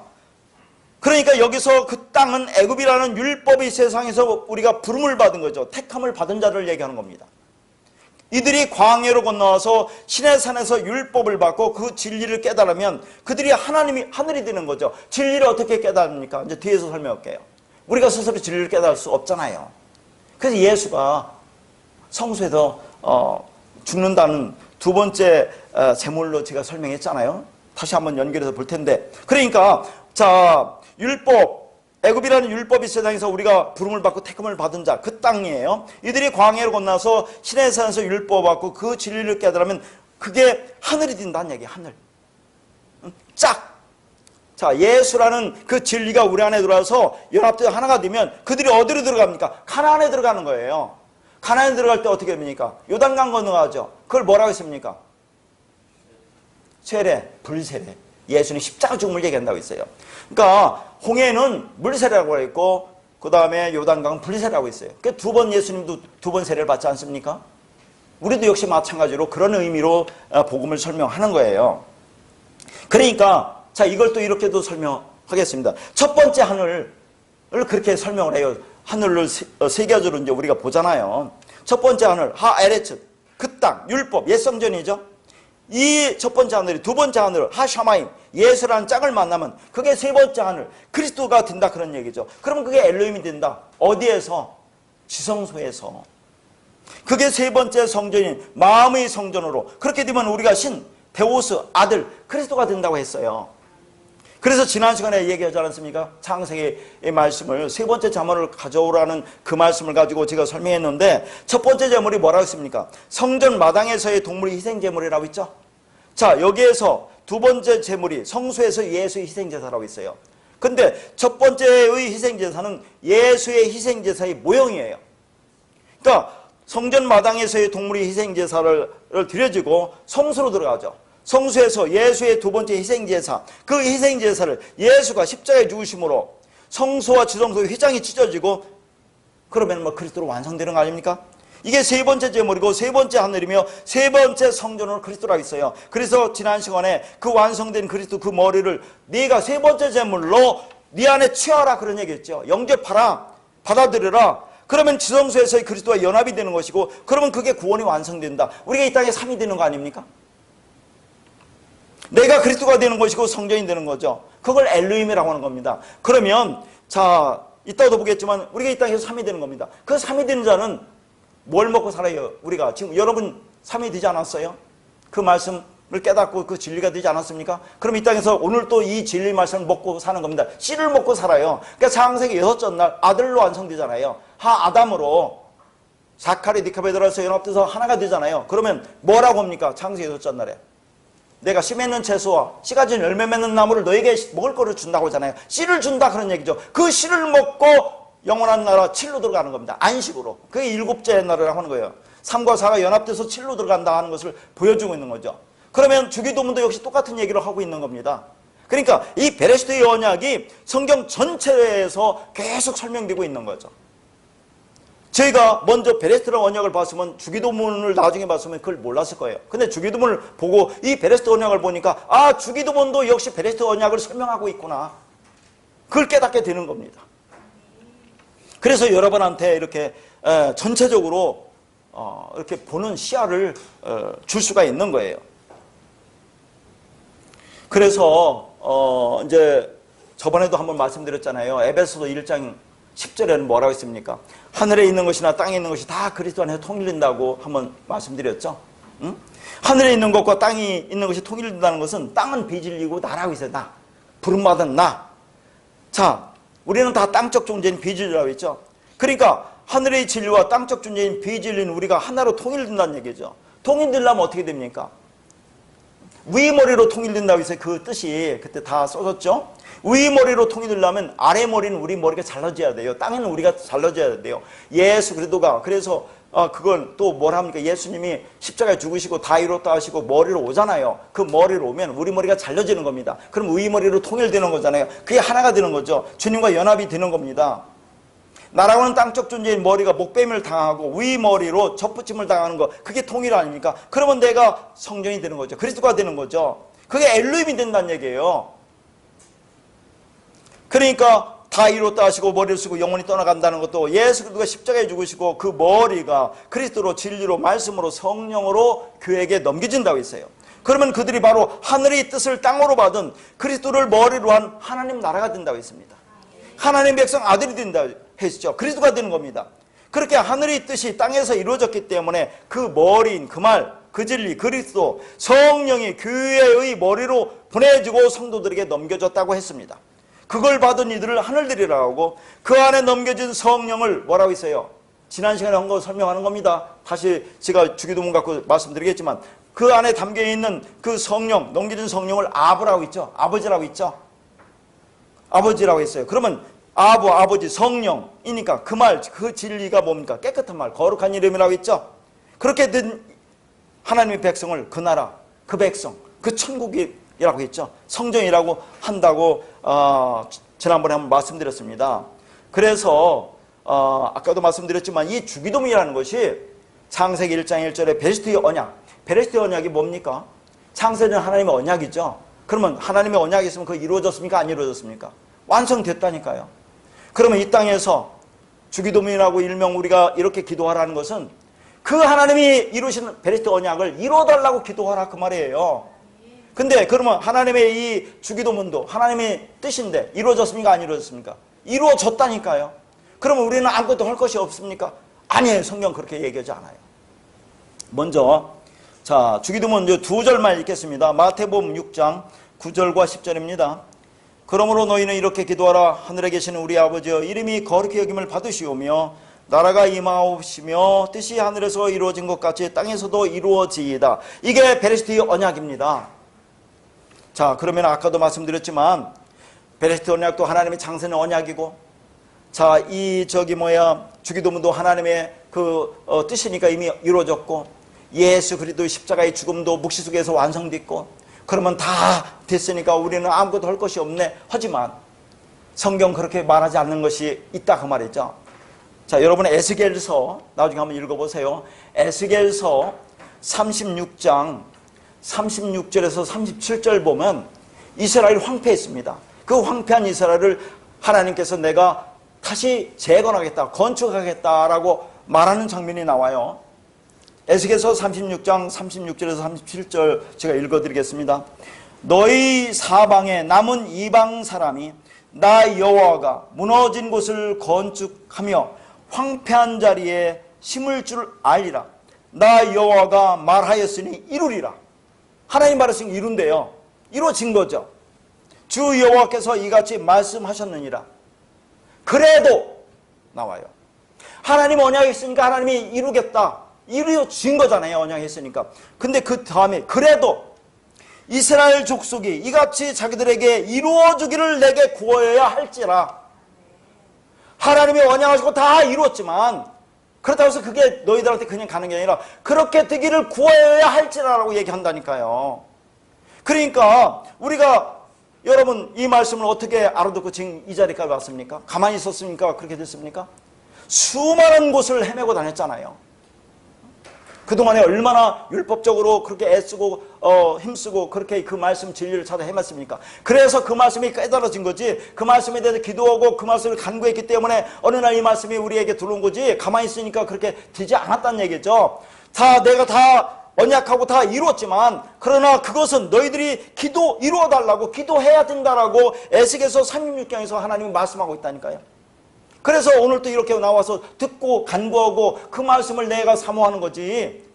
그러니까 여기서 그 땅은 애굽이라는 율법이 세상에서 우리가 부름을 받은 거죠. 택함을 받은 자를 얘기하는 겁니다. 이들이 광야로 건너와서 시내산에서 율법을 받고 그 진리를 깨달으면 그들이 하늘이 되는 거죠. 진리를 어떻게 깨달습니까? 이제 뒤에서 설명할게요. 우리가 스스로 진리를 깨달을 수 없잖아요. 그래서 예수가 성소에서 죽는다는 두 번째 제물로 제가 설명했잖아요. 다시 한번 연결해서 볼 텐데, 그러니까 자, 율법, 애굽이라는 율법이 세상에서 우리가 부름을 받고 택함을 받은 자, 그 땅이에요. 이들이 광야를 건너서 시내산에서 율법 받고 그 진리를 깨달으면 그게 하늘이 된다는 얘기예요. 하늘. 짝. 자, 예수라는 그 진리가 우리 안에 들어와서 연합되어 하나가 되면 그들이 어디로 들어갑니까? 가나안에 들어가는 거예요. 가나안에 들어갈 때 어떻게 됩니까? 요단강 건너가죠. 그걸 뭐라고 했습니까? 세례, 불세례. 예수는 십자가 죽음을 얘기한다고 했어요. 그러니까 홍해는 물세례라고 했고 그 다음에 요단강은 불세례라고 했어요. 그 두 번 예수님도 두 번 세례를 받지 않습니까? 우리도 역시 마찬가지로 그런 의미로 복음을 설명하는 거예요. 그러니까 자, 이걸 또 이렇게도 설명하겠습니다. 첫 번째 하늘을 그렇게 설명을 해요. 하늘을 세계적으로 이제 우리가 보잖아요. 첫 번째 하늘, 하에레츠, 그 땅, 율법, 옛 성전이죠. 이 첫 번째 하늘이 두 번째 하늘, 하샤마임, 예수라는 짝을 만나면 그게 세 번째 하늘, 그리스도가 된다 그런 얘기죠. 그러면 그게 엘로힘이 된다. 어디에서? 지성소에서. 그게 세 번째 성전인 마음의 성전으로. 그렇게 되면 우리가 신, 데오스, 아들, 그리스도가 된다고 했어요. 그래서 지난 시간에 얘기하지 않았습니까? 창세기의 말씀을 세 번째 제물을 가져오라는 그 말씀을 가지고 제가 설명했는데 첫 번째 제물이 뭐라고 했습니까? 성전 마당에서의 동물이 희생 제물이라고 했죠. 자, 여기에서 두 번째 제물이 성소에서 예수의 희생 제사라고 있어요. 근데 첫 번째의 희생 제사는 예수의 희생 제사의 모형이에요. 그러니까 성전 마당에서의 동물이 희생 제사를 드려지고 성소로 들어가죠. 성소에서 예수의 두 번째 희생제사, 그 희생제사를 예수가 십자가에 죽으심으로 성소와 지성소의 휘장이 찢어지고 그러면 뭐 그리스도로 완성되는 거 아닙니까? 이게 세 번째 제물이고 세 번째 하늘이며 세 번째 성전으로 그리스도라고 있어요. 그래서 지난 시간에 그 완성된 그리스도 그 머리를 네가 세 번째 제물로 네 안에 취하라 그런 얘기했죠. 영접하라, 받아들여라. 그러면 지성소에서의 그리스도와 연합이 되는 것이고 그러면 그게 구원이 완성된다. 우리가 이 땅에 3이 되는 거 아닙니까? 내가 그리스도가 되는 것이고 성전이 되는 거죠. 그걸 엘로힘이라고 하는 겁니다. 그러면 자, 이따도 보겠지만 우리가 이 땅에서 3이 되는 겁니다. 그 3이 되는 자는 뭘 먹고 살아요? 우리가 지금 여러분 3이 되지 않았어요? 그 말씀을 깨닫고 그 진리가 되지 않았습니까? 그럼 이 땅에서 오늘 또 이 진리 말씀을 먹고 사는 겁니다. 씨를 먹고 살아요. 그러니까 창세기 6째 날 아들로 완성되잖아요. 하 아담으로 사카리 디카베드라서 연합돼서 하나가 되잖아요. 그러면 뭐라고 합니까? 창세기 6째 날에 내가 씨 맺는 채소와 씨 가진 열매 맺는 나무를 너에게 먹을 거를 준다고 하잖아요. 씨를 준다 그런 얘기죠. 그 씨를 먹고 영원한 나라 7로 들어가는 겁니다. 안식으로. 그게 7째 나라라고 하는 거예요. 3과 4가 연합돼서 7로 들어간다 하는 것을 보여주고 있는 거죠. 그러면 주기도문도 역시 똑같은 얘기를 하고 있는 겁니다. 그러니까 이 베레시트의 언약이 성경 전체에서 계속 설명되고 있는 거죠. 저희가 먼저 베레스트의 언약을 봤으면 주기도문을 나중에 봤으면 그걸 몰랐을 거예요. 근데 주기도문을 보고 이 베레스트 언약을 보니까 아, 주기도문도 역시 베레스트 언약을 설명하고 있구나. 그걸 깨닫게 되는 겁니다. 그래서 여러분한테 이렇게 전체적으로 이렇게 보는 시야를 줄 수가 있는 거예요. 그래서 이제 저번에도 한번 말씀드렸잖아요. 에베소서 1장 10절에는 뭐라고 했습니까? 하늘에 있는 것이나 땅에 있는 것이 다 그리스도 안에서 통일된다고 한번 말씀드렸죠. 응? 하늘에 있는 것과 땅이 있는 것이 통일된다는 것은 땅은 비질리고 나라고 있어요. 나. 부름받은 나. 자, 우리는 다 땅적 존재인 비질리라고 했죠. 그러니까 하늘의 진리와 땅적 존재인 비질리는 우리가 하나로 통일된다는 얘기죠. 통일되려면 어떻게 됩니까? 위머리로 통일된다고 해서 그 뜻이 그때 다 써졌죠. 위머리로 통일되려면 아래 머리는 우리 머리가 잘라져야 돼요. 땅에는 우리가 잘라져야 돼요. 예수 그리스도가 그래서 그건 또 뭐라 합니까? 예수님이 십자가에 죽으시고 다 이뤘다 하시고 머리로 오잖아요. 그 머리로 오면 우리 머리가 잘려지는 겁니다. 그럼 위머리로 통일되는 거잖아요. 그게 하나가 되는 거죠. 주님과 연합이 되는 겁니다. 나라고는 땅적 존재인 머리가 목배임을 당하고 위머리로 접붙임을 당하는 거, 그게 통일 아닙니까? 그러면 내가 성전이 되는 거죠. 그리스도가 되는 거죠. 그게 엘로힘이 된다는 얘기예요. 그러니까 다 이뤘다 하시고 머리를 쓰고 영원히 떠나간다는 것도 예수 그리스도가 십자가에 죽으시고 그 머리가 그리스도로 진리로 말씀으로 성령으로 교회에게 넘겨진다고 했어요. 그러면 그들이 바로 하늘의 뜻을 땅으로 받은 그리스도를 머리로 한 하나님 나라가 된다고 했습니다. 하나님 백성 아들이 된다고 했죠. 그리스도가 되는 겁니다. 그렇게 하늘의 뜻이 땅에서 이루어졌기 때문에 그 머리인 그 말, 그 진리, 그리스도, 성령이 교회의 머리로 보내주고 성도들에게 넘겨졌다고 했습니다. 그걸 받은 이들을 하늘들이라고 하고 그 안에 넘겨진 성령을 뭐라고 했어요? 지난 시간에 한 거 설명하는 겁니다. 다시 제가 주기도문 갖고 말씀드리겠지만 그 안에 담겨있는 그 성령, 넘겨진 성령을 아버라고 있죠. 아버지라고 있죠. 아버지라고 했어요. 그러면 아버지, 성령이니까 그 말, 그 진리가 뭡니까? 깨끗한 말, 거룩한 이름이라고 했죠. 그렇게 된 하나님의 백성을 그 나라, 그 백성, 그 천국이라고 했죠. 성전이라고 한다고 지난번에 한번 말씀드렸습니다. 그래서 아까도 말씀드렸지만 이 주기도문이라는 것이 창세기 1장 1절에 베레시트의 언약, 베레시트의 언약이 뭡니까? 창세는 하나님의 언약이죠. 그러면 하나님의 언약이 있으면 그거 이루어졌습니까? 안 이루어졌습니까? 완성됐다니까요. 그러면 이 땅에서 주기도문이라고 일명 우리가 이렇게 기도하라는 것은 그 하나님이 이루신 베레시트 언약을 이루어달라고 기도하라 그 말이에요. 근데 그러면 하나님의 이 주기도문도 하나님의 뜻인데 이루어졌습니까? 안 이루어졌습니까? 이루어졌다니까요. 그러면 우리는 아무것도 할 것이 없습니까? 아니에요. 성경 그렇게 얘기하지 않아요. 먼저 자, 주기도문 두 절만 읽겠습니다. 마태복음 6장 9절과 10절입니다. 그러므로 너희는 이렇게 기도하라. 하늘에 계시는 우리 아버지여, 이름이 거룩히 여김을 받으시오며 나라가 임하옵시며 뜻이 하늘에서 이루어진 것 같이 땅에서도 이루어지이다. 이게 베레시트의 언약입니다. 자, 그러면 아까도 말씀드렸지만 베레시트 언약도 하나님의 창세는 언약이고, 자, 주기도문도 하나님의 뜻이니까 이미 이루어졌고, 예수 그리스도의 십자가의 죽음도 묵시 속에서 완성됐고, 그러면 다 됐으니까 우리는 아무것도 할 것이 없네. 하지만 성경 그렇게 말하지 않는 것이 있다 그 말이죠. 자, 여러분 에스겔서 나중에 한번 읽어보세요. 에스겔서 36장 36절에서 37절 보면 이스라엘 황폐했습니다. 그 황폐한 이스라엘을 하나님께서 내가 다시 재건하겠다, 건축하겠다라고 말하는 장면이 나와요. 에스겔서 36장 36절에서 37절 제가 읽어드리겠습니다. 너희 사방에 남은 이방 사람이 나 여호와가 무너진 곳을 건축하며 황폐한 자리에 심을 줄 알리라. 나 여호와가 말하였으니 이루리라. 하나님 말했으니 이룬대요. 이루어진 거죠. 주 여호와께서 이같이 말씀하셨느니라. 그래도 나와요. 하나님 언약했으니까 하나님이 이루겠다. 이루어진 거잖아요. 언약했으니까. 근데 그 다음에 그래도 이스라엘 족속이 이같이 자기들에게 이루어주기를 내게 구하여야 할지라. 하나님이 언약하시고 다 이루었지만 그렇다고 해서 그게 너희들한테 그냥 가는 게 아니라 그렇게 되기를 구하여야 할지라라고 얘기한다니까요. 그러니까 우리가 여러분 이 말씀을 어떻게 알아듣고 지금 이 자리까지 왔습니까? 가만히 있었습니까? 그렇게 됐습니까? 수많은 곳을 헤매고 다녔잖아요. 그동안에 얼마나 율법적으로 그렇게 애쓰고 힘쓰고 그렇게 그 말씀 진리를 찾아 헤맸습니까? 그래서 그 말씀이 깨달아진 거지. 그 말씀에 대해서 기도하고 그 말씀을 간구했기 때문에 어느 날 이 말씀이 우리에게 들어온 거지. 가만히 있으니까 그렇게 되지 않았다는 얘기죠. 내가 다 언약하고 다 이루었지만 그러나 그것은 너희들이 이루어달라고 기도해야 된다라고 에스겔서 36장에서 하나님이 말씀하고 있다니까요. 그래서 오늘 또 이렇게 나와서 듣고 간구하고 그 말씀을 내가 사모하는 거지.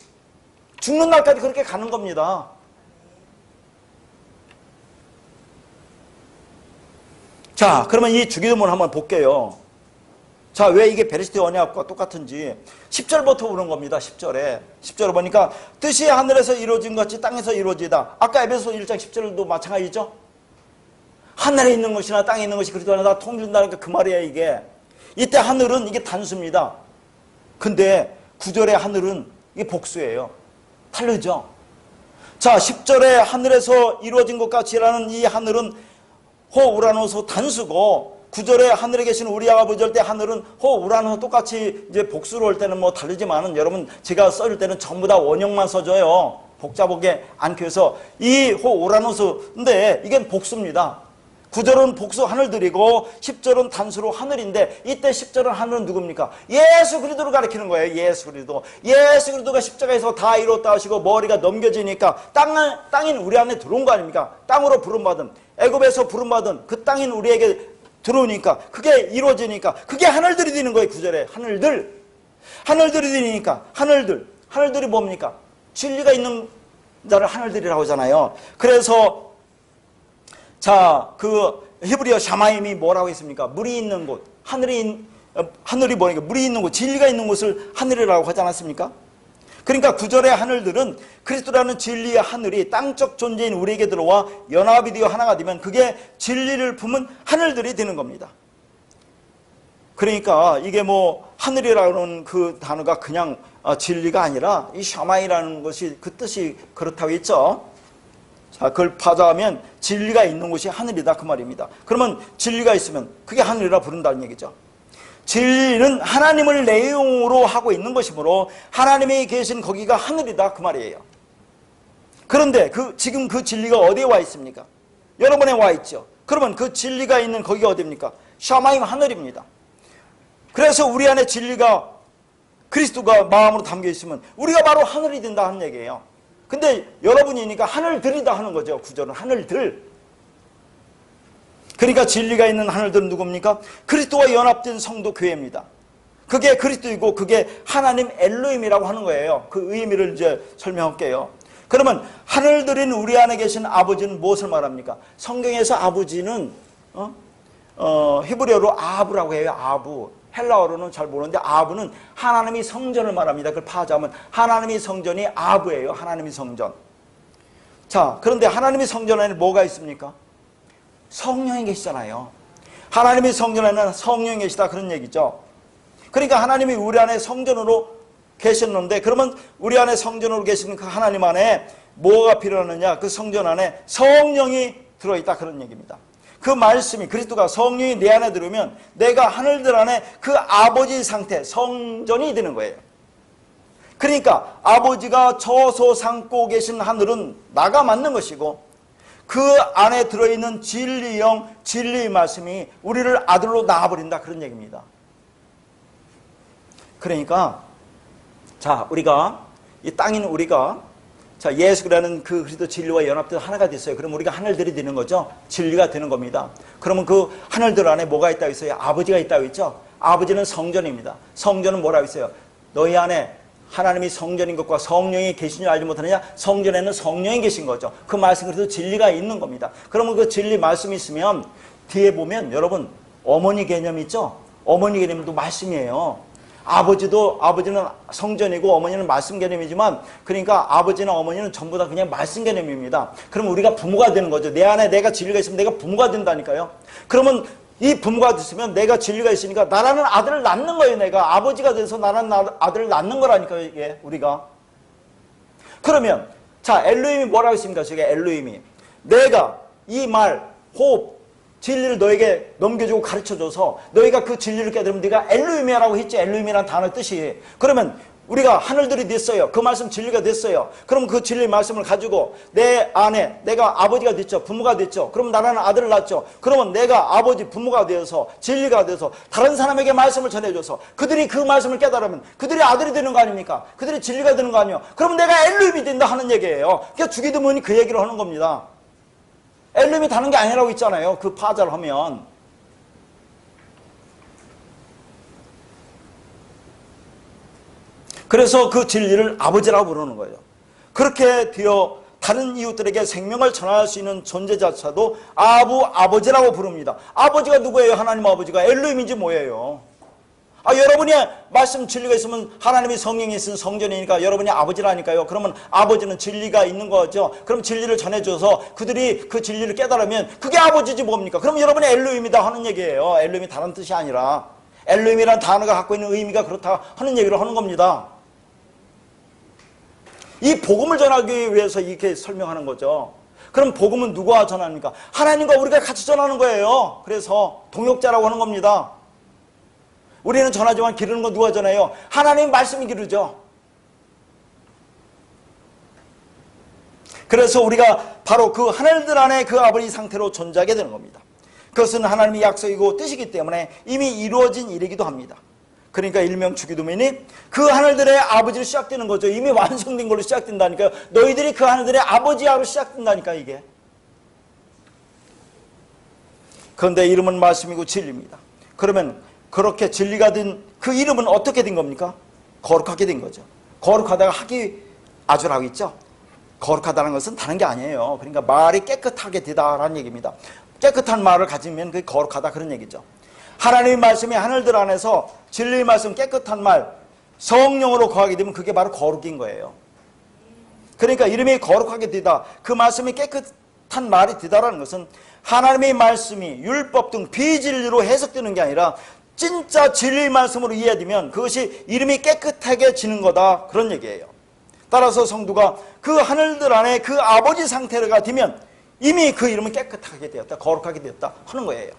죽는 날까지 그렇게 가는 겁니다. 자, 그러면 이 주기도문을 한번 볼게요. 자, 왜 이게 베레시티 언약과 똑같은지 10절부터 보는 겁니다. 10절에 보니까 뜻이 하늘에서 이루어진 것 같이 땅에서 이루어지다. 아까 에베소 1장 10절도 마찬가지죠. 하늘에 있는 것이나 땅에 있는 것이 그리스도 안에 다 통일된다니까 그 말이에요. 이게 이때 하늘은 이게 단수입니다. 근데 9절의 하늘은 이게 복수예요. 다르죠. 자, 10절에 하늘에서 이루어진 것 같이라는 이 하늘은 호우라노소 단수고 9절에 하늘에 계신 우리 아버지 할 때 하늘은 호우라노소 똑같이 이제 복수로 할 때는 뭐 다르지만은 여러분 제가 써줄 때는 전부 다 원형만 써줘요. 복잡하게 않게 해서 이 호우라노소인데 이게 복수입니다. 9절은 복수 하늘들이고 10절은 단수로 하늘인데 이때 10절은 하늘은 누굽니까? 예수 그리스도를 가리키는 거예요. 예수 그리스도. 예수 그리스도가 십자가에서 다 이뤘다 하시고 머리가 넘겨지니까 땅인 우리 안에 들어온 거 아닙니까? 땅으로 부름받은 애굽에서 부름받은 그 땅인 우리에게 들어오니까 그게 이루어지니까 그게 하늘들이 되는 거예요. 9절에 하늘들이 되니까 하늘들이 뭡니까? 진리가 있는 자를 하늘들이라고 하잖아요. 그래서 자, 그 히브리어 샤마임이 뭐라고 했습니까? 물이 있는 곳, 하늘이 뭐니까 물이 있는 곳, 진리가 있는 곳을 하늘이라고 하지 않았습니까? 그러니까 9절의 하늘들은 그리스도라는 진리의 하늘이 땅적 존재인 우리에게 들어와 연합이 되어 하나가 되면 그게 진리를 품은 하늘들이 되는 겁니다. 그러니까 이게 뭐 하늘이라는 그 단어가 그냥 진리가 아니라 이 샤마이라는 것이 그 뜻이 그렇다고 했죠. 자, 그걸 파자하면 진리가 있는 곳이 하늘이다 그 말입니다. 그러면 진리가 있으면 그게 하늘이라 부른다는 얘기죠. 진리는 하나님을 내용으로 하고 있는 것이므로 하나님이 계신 거기가 하늘이다 그 말이에요. 그런데 지금 그 진리가 어디에 와 있습니까? 여러분에 와 있죠. 그러면 그 진리가 있는 거기가 어디입니까? 샤마임 하늘입니다. 그래서 우리 안에 진리가 그리스도가 마음으로 담겨 있으면 우리가 바로 하늘이 된다 하는 얘기예요. 근데 여러분이니까 하늘들이다 하는 거죠. 9절은 하늘들. 그러니까 진리가 있는 하늘들은 누굽니까? 그리스도와 연합된 성도 교회입니다. 그게 그리스도이고 그게 하나님 엘로힘이라고 하는 거예요. 그 의미를 이제 설명할게요. 그러면 하늘들인 우리 안에 계신 아버지는 무엇을 말합니까? 성경에서 아버지는 히브리어로 아부라고 해요. 아부. 헬라어로는 잘 모르는데 아부는 하나님이 성전을 말합니다. 그걸 파자하면 하나님이 성전이 아부예요. 하나님이 성전. 자, 그런데 하나님이 성전 안에 뭐가 있습니까? 성령이 계시잖아요. 하나님이 성전 안에는 성령이 계시다 그런 얘기죠. 그러니까 하나님이 우리 안에 성전으로 계셨는데 그러면 우리 안에 성전으로 계시는 그 하나님 안에 뭐가 필요하느냐? 그 성전 안에 성령이 들어있다 그런 얘기입니다. 그 말씀이 그리스도가 성령이 내 안에 들어오면 내가 하늘들 안에 그 아버지 상태 성전이 되는 거예요. 그러니까 아버지가 저소 삼고 계신 하늘은 나가 맞는 것이고 그 안에 들어있는 진리의 영, 진리의 말씀이 우리를 아들로 낳아버린다 그런 얘기입니다. 그러니까 자, 우리가 이 땅인 우리가 자, 예수라는 그 그리스도 진리와 연합돼서 하나가 됐어요. 그럼 우리가 하늘들이 되는 거죠. 진리가 되는 겁니다. 그러면 그 하늘들 안에 뭐가 있다고 했어요? 아버지가 있다고 했죠. 아버지는 성전입니다. 성전은 뭐라고 했어요? 너희 안에 하나님이 성전인 것과 성령이 계신 줄 알지 못하느냐? 성전에는 성령이 계신 거죠. 그 말씀 그래서 진리가 있는 겁니다. 그러면 그 진리 말씀이 있으면 뒤에 보면 여러분 어머니 개념 있죠? 어머니 개념도 말씀이에요. 아버지는 성전이고 어머니는 말씀 개념이지만, 그러니까 아버지나 어머니는 전부 다 그냥 말씀 개념입니다. 그러면 우리가 부모가 되는 거죠. 내 안에 내가 진리가 있으면 내가 부모가 된다니까요. 그러면 이 부모가 됐으면 내가 진리가 있으니까 나라는 아들을 낳는 거예요. 내가 아버지가 돼서 나라는 아들을 낳는 거라니까요. 이게 우리가. 그러면 자, 엘로힘이 뭐라고 했습니까? 저게 엘로힘이 내가 이 말 호흡 진리를 너에게 넘겨주고 가르쳐줘서 너희가 그 진리를 깨달으면 네가 엘로힘이라고 했지. 엘로힘이라는 단어 뜻이. 그러면 우리가 하늘들이 됐어요. 그 말씀 진리가 됐어요. 그럼 그 진리의 말씀을 가지고 내 안에 내가 아버지가 됐죠. 부모가 됐죠. 그럼 나라는 아들을 낳죠. 그러면 내가 아버지 부모가 되어서 진리가 되어서 다른 사람에게 말씀을 전해줘서 그들이 그 말씀을 깨달으면 그들이 아들이 되는 거 아닙니까? 그들이 진리가 되는 거 아니에요. 그럼 내가 엘로힘이 된다 하는 얘기예요. 그러니까 주기도문이 그 얘기를 하는 겁니다. 엘로힘이 다른 게 아니라고 있잖아요. 그 파자를 하면. 그래서 그 진리를 아버지라고 부르는 거예요. 그렇게 되어 다른 이웃들에게 생명을 전할 수 있는 존재자체도 아버지라고 부릅니다. 아버지가 누구예요? 하나님 아버지가. 엘로힘인지 뭐예요? 여러분이 말씀 진리가 있으면 하나님이 성령이 있으면 성전이니까 여러분이 아버지라니까요. 그러면 아버지는 진리가 있는 거죠. 그럼 진리를 전해줘서 그들이 그 진리를 깨달으면 그게 아버지지 뭡니까? 그럼 여러분이 엘로힘이다 하는 얘기예요. 엘로힘이 다른 뜻이 아니라 엘로힘이라는 단어가 갖고 있는 의미가 그렇다 하는 얘기를 하는 겁니다. 이 복음을 전하기 위해서 이렇게 설명하는 거죠. 그럼 복음은 누가 전합니까? 하나님과 우리가 같이 전하는 거예요. 그래서 동역자라고 하는 겁니다. 우리는 전하지만 기르는 건 누가 전해요? 하나님 말씀이 기르죠. 그래서 우리가 바로 그 하늘들 안에 그 아버지 상태로 존재하게 되는 겁니다. 그것은 하나님의 약속이고 뜻이기 때문에 이미 이루어진 일이기도 합니다. 그러니까 일명 주기도문이 그 하늘들의 아버지로 시작되는 거죠. 이미 완성된 걸로 시작된다니까요. 너희들이 그 하늘들의 아버지야로 시작된다니까 이게. 그런데 이름은 말씀이고 진리입니다. 그러면 그렇게 진리가 된 그 이름은 어떻게 된 겁니까? 거룩하게 된 거죠. 거룩하다가 하기 아주라고 있죠. 거룩하다는 것은 다른 게 아니에요. 그러니까 말이 깨끗하게 되다라는 얘기입니다. 깨끗한 말을 가지면 그게 거룩하다 그런 얘기죠. 하나님의 말씀이 하늘들 안에서 진리의 말씀 깨끗한 말 성령으로 거하게 되면 그게 바로 거룩인 거예요. 그러니까 이름이 거룩하게 되다, 그 말씀이 깨끗한 말이 되다라는 것은 하나님의 말씀이 율법 등 비진리로 해석되는 게 아니라 진짜 진리의 말씀으로 이해되면 그것이 이름이 깨끗하게 지는 거다 그런 얘기예요. 따라서 성도가 그 하늘들 안에 그 아버지 상태가 되면 이미 그 이름은 깨끗하게 되었다, 거룩하게 되었다 하는 거예요.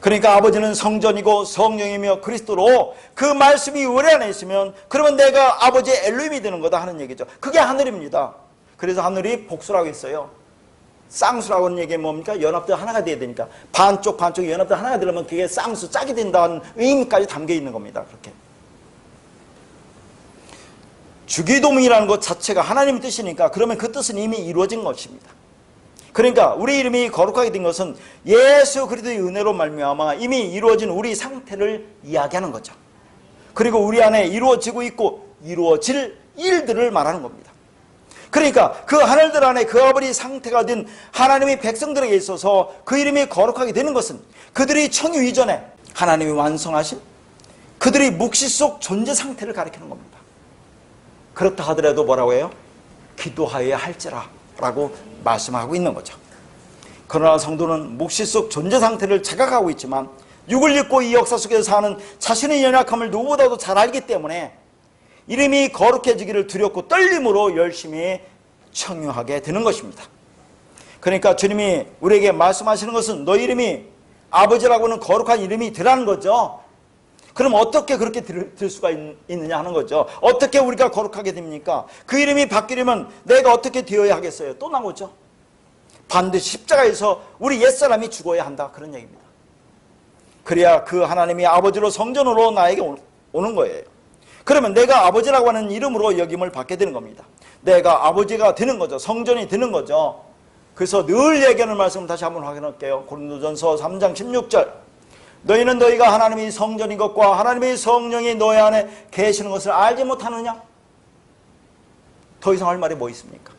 그러니까 아버지는 성전이고 성령이며 그리스도로 그 말씀이 우리 안에 있으면 그러면 내가 아버지의 엘로힘이 되는 거다 하는 얘기죠. 그게 하늘입니다. 그래서 하늘이 복수라고 했어요. 쌍수라고 하는 얘기는 뭡니까? 연합되어 하나가 돼야 되니까 반쪽 연합되어 하나가 되려면 그게 쌍수, 짝이 된다는 의미까지 담겨 있는 겁니다. 그렇게 주기도문이라는 것 자체가 하나님의 뜻이니까 그러면 그 뜻은 이미 이루어진 것입니다. 그러니까 우리 이름이 거룩하게 된 것은 예수 그리스도의 은혜로 말미암아 이미 이루어진 우리 상태를 이야기하는 거죠. 그리고 우리 안에 이루어지고 있고 이루어질 일들을 말하는 겁니다. 그러니까 그 하늘들 안에 그 아버지 상태가 된 하나님의 백성들에게 있어서 그 이름이 거룩하게 되는 것은 그들이 청유 이전에 하나님이 완성하신 그들이 묵시 속 존재 상태를 가리키는 겁니다. 그렇다 하더라도 뭐라고 해요? 기도하여야 할지라 라고 말씀하고 있는 거죠. 그러나 성도는 묵시 속 존재 상태를 자각하고 있지만 육을 입고 이 역사 속에서 사는 자신의 연약함을 누구보다도 잘 알기 때문에 이름이 거룩해지기를 두렵고 떨림으로 열심히 청유하게 되는 것입니다. 그러니까 주님이 우리에게 말씀하시는 것은 너 이름이 아버지라고 하는 거룩한 이름이 되라는 거죠. 그럼 어떻게 그렇게 될 수가 있느냐 하는 거죠. 어떻게 우리가 거룩하게 됩니까? 그 이름이 바뀌려면 내가 어떻게 되어야 하겠어요? 또 나오죠. 반드시 십자가에서 우리 옛사람이 죽어야 한다 그런 얘기입니다. 그래야 그 하나님이 아버지로 성전으로 나에게 오는 거예요. 그러면 내가 아버지라고 하는 이름으로 여김을 받게 되는 겁니다. 내가 아버지가 되는 거죠. 성전이 되는 거죠. 그래서 늘 얘기하는 말씀 다시 한번 확인할게요. 고린도전서 3장 16절. 너희는 너희가 하나님의 성전인 것과 하나님의 성령이 너희 안에 계시는 것을 알지 못하느냐? 더 이상 할 말이 뭐 있습니까?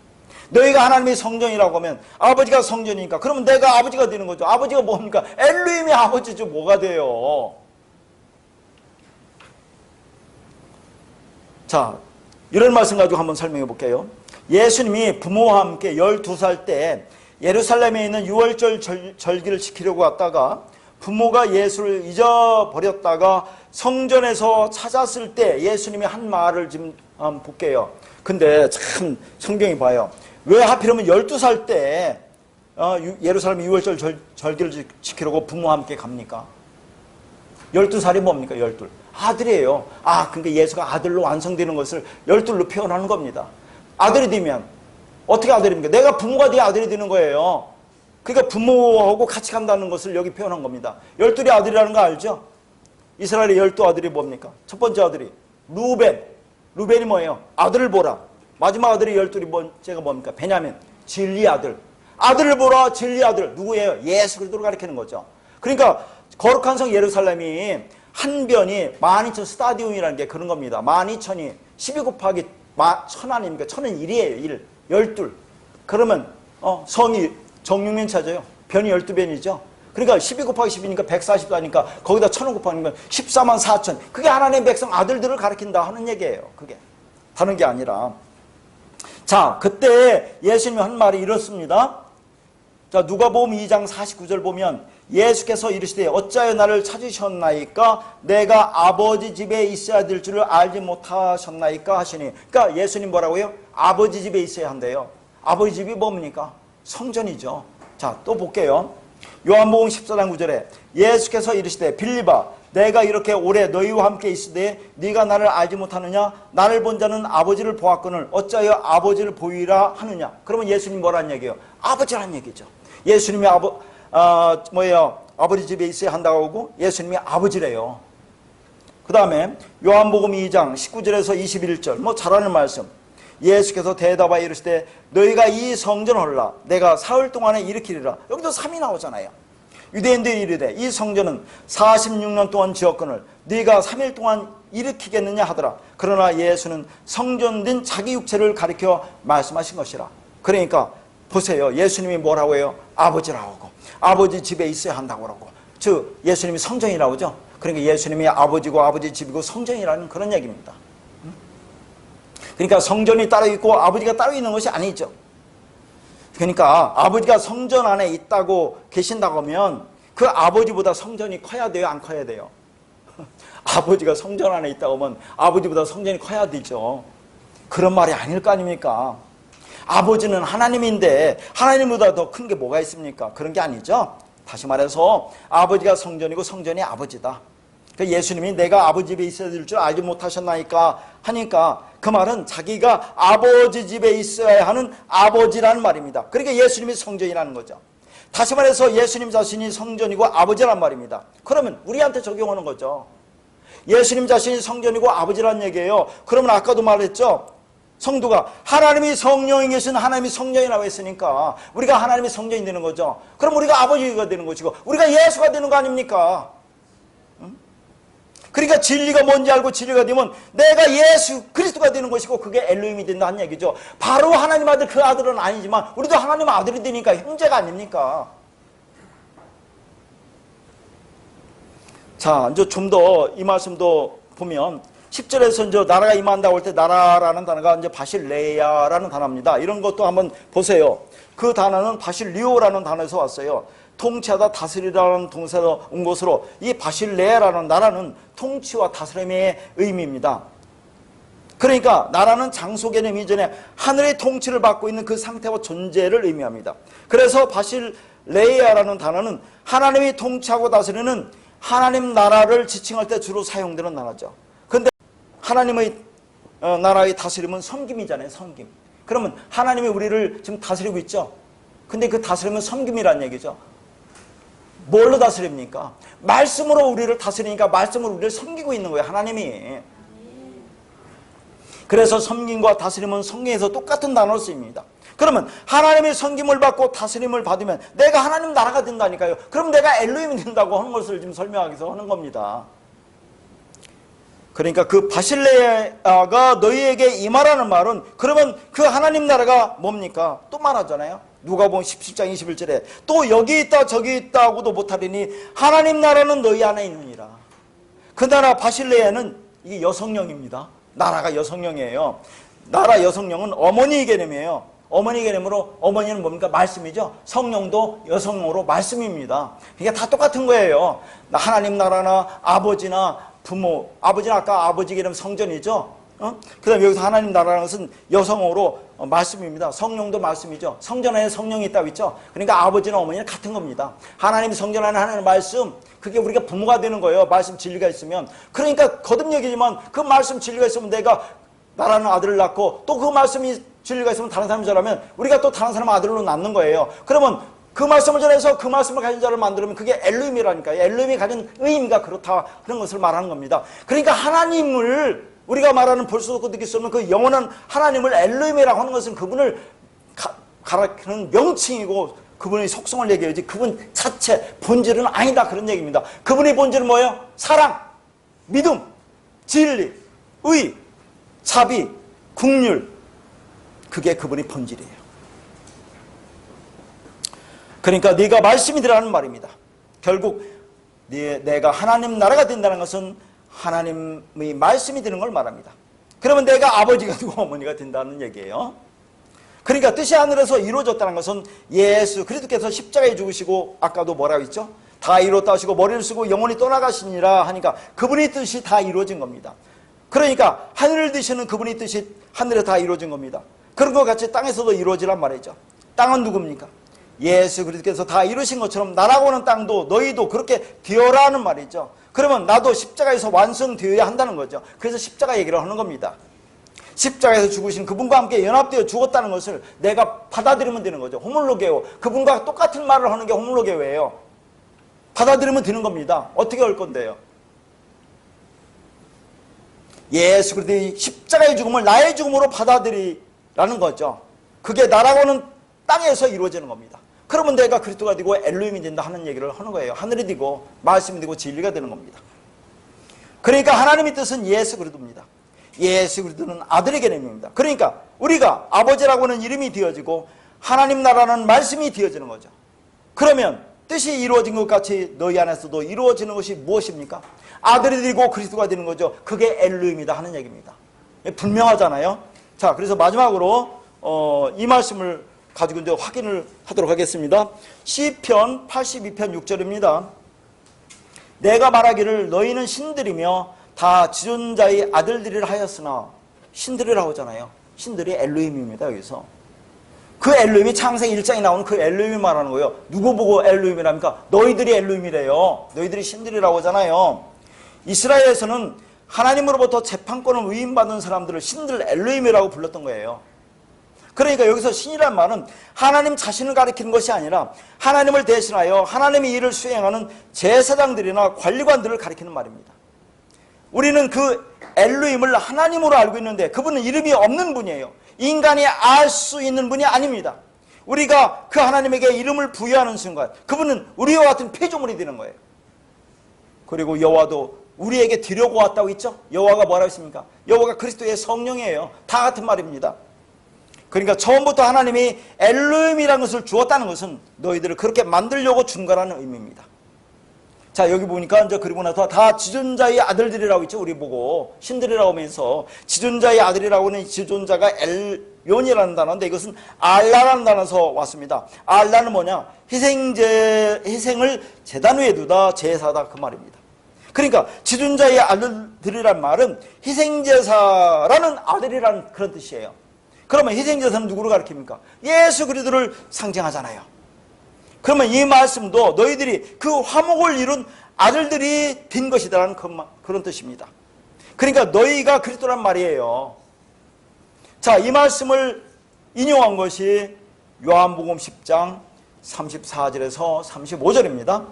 너희가 하나님의 성전이라고 하면 아버지가 성전이니까 그러면 내가 아버지가 되는 거죠. 아버지가 뭡니까? 엘로힘의 아버지죠. 뭐가 돼요? 자, 이런 말씀 가지고 한번 설명해 볼게요. 예수님이 부모와 함께 12살 때 예루살렘에 있는 유월절 절기를 지키려고 왔다가 부모가 예수를 잊어버렸다가 성전에서 찾았을 때 예수님이 한 말을 지금 볼게요. 근데 참 성경이 봐요. 왜 하필이면 12살 때 예루살렘 유월절 절기를 지키려고 부모와 함께 갑니까? 12살이 뭡니까? 12. 아들이에요. 그러니까 예수가 아들로 완성되는 것을 12로 표현하는 겁니다. 아들이 되면 어떻게 아들입니까? 내가 부모가 돼 아들이 되는 거예요. 그러니까 부모하고 같이 간다는 것을 여기 표현한 겁니다. 12이 아들이라는 거 알죠? 이스라엘의 12아들이 뭡니까? 첫 번째 아들이 루벤. 루벤이 뭐예요? 아들을 보라. 마지막 아들이 12이 번째가 뭡니까? 베냐민. 진리 아들. 아들을 보라. 진리 아들. 누구예요? 예수 그리스도를 가리키는 거죠. 그러니까 거룩한 성 예루살렘이 한 변이 12,000 스타디움이라는 게 그런 겁니다. 12,000이 12 곱하기 1,000 아닙니까? 1,000은 1이에요. 1. 12. 그러면 성이 정육면 찾아요. 변이 12변이죠. 그러니까 12 곱하기 10이니까 144니까 거기다 1,000을 곱하면 14만 4천. 그게 하나님의 백성 아들들을 가리킨다 하는 얘기예요. 그게 다른 게 아니라. 자, 그때 예수님이 한 말이 이렇습니다. 자, 누가복음 2장 49절 보면 예수께서 이르시되 어찌하여 나를 찾으셨나이까? 내가 아버지 집에 있어야 될 줄을 알지 못하셨나이까? 하시니. 그러니까 예수님 뭐라고요? 아버지 집에 있어야 한대요. 아버지 집이 뭡니까? 성전이죠. 자, 또 볼게요. 요한복음 14장 9절에 예수께서 이르시되 빌립아 내가 이렇게 오래 너희와 함께 있으되 네가 나를 알지 못하느냐? 나를 본 자는 아버지를 보았거늘 어찌하여 아버지를 보이라 하느냐? 그러면 예수님 뭐라는 얘기예요? 아버지라는 얘기죠. 예수님이 아버지 집에 있어야 한다고 하고 예수님이 아버지래요. 그 다음에 요한복음 2장 19절에서 21절 잘 아는 말씀. 예수께서 대답하여 이르시되 너희가 이 성전을 헐라 내가 사흘 동안에 일으키리라. 여기도 3이 나오잖아요. 유대인들이 이르되 이 성전은 46년 동안 지었거늘 네가 3일 동안 일으키겠느냐 하더라. 그러나 예수는 성전된 자기 육체를 가리켜 말씀하신 것이라. 그러니까 보세요. 예수님이 뭐라고 해요? 아버지라고 하고 아버지 집에 있어야 한다고 하고 즉 예수님이 성전이라고 하죠. 그러니까 예수님이 아버지고 아버지 집이고 성전이라는 그런 얘기입니다. 그러니까 성전이 따로 있고 아버지가 따로 있는 것이 아니죠. 그러니까 아버지가 성전 안에 있다고 계신다고 하면 그 아버지보다 성전이 커야 돼요? 안 커야 돼요? 아버지가 성전 안에 있다고 하면 아버지보다 성전이 커야 되죠. 그런 말이 아닐 거 아닙니까? 아버지는 하나님인데 하나님보다 더 큰 게 뭐가 있습니까? 그런 게 아니죠. 다시 말해서 아버지가 성전이고 성전이 아버지다. 그러니까 예수님이 내가 아버지 집에 있어야 될 줄 알지 못하셨나이까 하니까 그 말은 자기가 아버지 집에 있어야 하는 아버지라는 말입니다. 그러니까 예수님이 성전이라는 거죠. 다시 말해서 예수님 자신이 성전이고 아버지란 말입니다. 그러면 우리한테 적용하는 거죠. 예수님 자신이 성전이고 아버지란 얘기예요. 그러면 아까도 말했죠. 성도가 하나님이 성령이 계신 하나님이 성전이라고 했으니까 우리가 하나님의 성전이 되는 거죠. 그럼 우리가 아버지가 되는 것이고 우리가 예수가 되는 거 아닙니까? 그러니까 진리가 뭔지 알고 진리가 되면 내가 예수 그리스도가 되는 것이고 그게 엘로힘이 된다는 얘기죠. 바로 하나님 아들 그 아들은 아니지만 우리도 하나님 아들이 되니까 형제가 아닙니까? 자, 이제 좀 더 이 말씀도 보면 10절에서 이제 나라가 임한다고 할 때 나라라는 단어가 이제 바실레야라는 단어입니다. 이런 것도 한번 보세요. 그 단어는 바실리오라는 단어에서 왔어요. 통치하다 다스리라는 동사로 온 것으로 이 바실레라는 나라는 통치와 다스림의 의미입니다. 그러니까 나라는 장소 개념 이전에 하늘의 통치를 받고 있는 그 상태와 존재를 의미합니다. 그래서 바실레야라는 단어는 하나님이 통치하고 다스리는 하나님 나라를 지칭할 때 주로 사용되는 단어죠. 근데 하나님의 나라의 다스림은 섬김이잖아요. 섬김. 그러면 하나님이 우리를 지금 다스리고 있죠. 근데 그 다스림은 섬김이라는 얘기죠. 뭘로 다스립니까? 말씀으로 우리를 다스리니까 말씀으로 우리를 섬기고 있는 거예요. 하나님이. 그래서 섬김과 다스림은 성경에서 똑같은 단어로 쓰입니다. 그러면 하나님의 섬김을 받고 다스림을 받으면 내가 하나님 나라가 된다니까요. 그럼 내가 엘로힘이 된다고 하는 것을 지금 설명하기 위해서 하는 겁니다. 그러니까 그 바실레아가 너희에게 임하라는 말은, 그러면 그 하나님 나라가 뭡니까? 또 말하잖아요. 누가복음 17장 21절에 또 여기 있다 저기 있다고도 못하리니 하나님 나라는 너희 안에 있느니라. 그 나라 바실레아는 이게 여성령입니다. 나라가 여성령이에요. 나라 여성령은 어머니 개념이에요. 어머니 개념으로 어머니는 뭡니까? 말씀이죠. 성령도 여성으로 말씀입니다. 이게 다 똑같은 거예요. 하나님 나라나 아버지나 부모, 아버지는 아까 아버지 개념 성전이죠. 그 다음에 여기서 하나님 나라라는 것은 여성어로 말씀입니다. 성령도 말씀이죠. 성전 안에 성령이 있다고 있죠. 그러니까 아버지나 어머니는 같은 겁니다. 하나님 성전 안에 하나님 말씀, 그게 우리가 부모가 되는 거예요. 말씀 진리가 있으면. 그러니까 거듭 얘기지만 그 말씀 진리가 있으면 내가 나라는 아들을 낳고 또 그 말씀이 진리가 있으면 다른 사람이 자라면 우리가 또 다른 사람 아들로 낳는 거예요. 그러면 그 말씀을 전해서 그 말씀을 가진 자를 만들면 그게 엘로힘이라니까요. 엘로힘이 가진 의미가 그렇다, 그런 것을 말하는 겁니다. 그러니까 하나님을 우리가 말하는 볼 수 없고 느낄 수 없는 그 영원한 하나님을 엘로힘이라고 하는 것은 그분을 가리키는 명칭이고 그분의 속성을 얘기해야지 그분 자체 본질은 아니다, 그런 얘기입니다. 그분의 본질은 뭐예요? 사랑, 믿음, 진리, 의, 자비, 긍휼, 그게 그분의 본질이에요. 그러니까 네가 말씀이 되라는 말입니다. 결국 내가 하나님 나라가 된다는 것은 하나님의 말씀이 되는 걸 말합니다. 그러면 내가 아버지가 되고 어머니가 된다는 얘기예요. 그러니까 뜻이 하늘에서 이루어졌다는 것은 예수 그리스도께서 십자가에 죽으시고, 아까도 뭐라고 했죠? 다 이루었다 하시고 머리를 쓰고 영원히 떠나가시니라 하니까 그분의 뜻이 다 이루어진 겁니다. 그러니까 하늘을 드시는 그분의 뜻이 하늘에 다 이루어진 겁니다. 그런 것 같이 땅에서도 이루어지란 말이죠. 땅은 누굽니까? 예수 그리스도께서 다 이루신 것처럼 나라고 하는 땅도 너희도 그렇게 되어라는 말이죠. 그러면 나도 십자가에서 완성되어야 한다는 거죠. 그래서 십자가 얘기를 하는 겁니다. 십자가에서 죽으신 그분과 함께 연합되어 죽었다는 것을 내가 받아들이면 되는 거죠. 호물로게오, 그분과 똑같은 말을 하는 게 호물로게오예요. 받아들이면 되는 겁니다. 어떻게 할 건데요? 예수 그리스도의 십자가의 죽음을 나의 죽음으로 받아들이라는 거죠. 그게 나라고 하는 땅에서 이루어지는 겁니다. 그러면 내가 그리스도가 되고 엘로힘이 된다 하는 얘기를 하는 거예요. 하늘이 되고 말씀이 되고 진리가 되는 겁니다. 그러니까 하나님의 뜻은 예수 그리스도입니다. 예수 그리스도는 아들의 개념입니다. 그러니까 우리가 아버지라고 하는 이름이 되어지고 하나님 나라는 말씀이 되어지는 거죠. 그러면 뜻이 이루어진 것 같이 너희 안에서도 이루어지는 것이 무엇입니까? 아들이 되고 그리스도가 되는 거죠. 그게 엘로힘이다 하는 얘기입니다. 분명하잖아요. 자, 그래서 마지막으로 이 말씀을 가지고 이제 확인을 하도록 하겠습니다. 시편 82편 6절입니다. 내가 말하기를 너희는 신들이며 다 지존자의 아들들이라 하였으나, 신들이라고 하잖아요. 신들이 엘로힘입니다. 여기서 그 엘로힘이 창세기 1장에 나오는 그 엘로힘이 말하는 거예요. 누구 보고 엘로힘이랍니까? 너희들이 엘로힘이래요. 너희들이 신들이라고 하잖아요. 이스라엘에서는 하나님으로부터 재판권을 위임받은 사람들을 신들 엘로힘이라고 불렀던 거예요. 그러니까 여기서 신이란 말은 하나님 자신을 가리키는 것이 아니라 하나님을 대신하여 하나님의 일을 수행하는 제사장들이나 관리관들을 가리키는 말입니다. 우리는 그 엘로힘을 하나님으로 알고 있는데 그분은 이름이 없는 분이에요. 인간이 알 수 있는 분이 아닙니다. 우리가 그 하나님에게 이름을 부여하는 순간 그분은 우리와 같은 피조물이 되는 거예요. 그리고 여호와도 우리에게 드려고 왔다고 했죠. 여호와가 뭐라고 했습니까? 여호와가 그리스도의 성령이에요. 다 같은 말입니다. 그러니까 처음부터 하나님이 엘로힘이라는 것을 주었다는 것은 너희들을 그렇게 만들려고 준 거라는 의미입니다. 자, 여기 보니까 이제 그리고 나서 다 지존자의 아들들이라고 했죠. 우리 보고 신들이라고 하면서 지존자의 아들이라고 하는 지존자가 엘론이라는 단어인데 이것은 알라라는 단어에서 왔습니다. 알라는 뭐냐? 희생을 제단 위에 두다, 제사다, 그 말입니다. 그러니까 지존자의 아들들이란 말은 희생제사라는 아들이라는 그런 뜻이에요. 그러면 희생제사는 누구를 가리킵니까? 예수 그리스도를 상징하잖아요. 그러면 이 말씀도 너희들이 그 화목을 이룬 아들들이 된 것이다라는 그런 뜻입니다. 그러니까 너희가 그리스도란 말이에요. 자, 이 말씀을 인용한 것이 요한복음 10장 34절에서 35절입니다.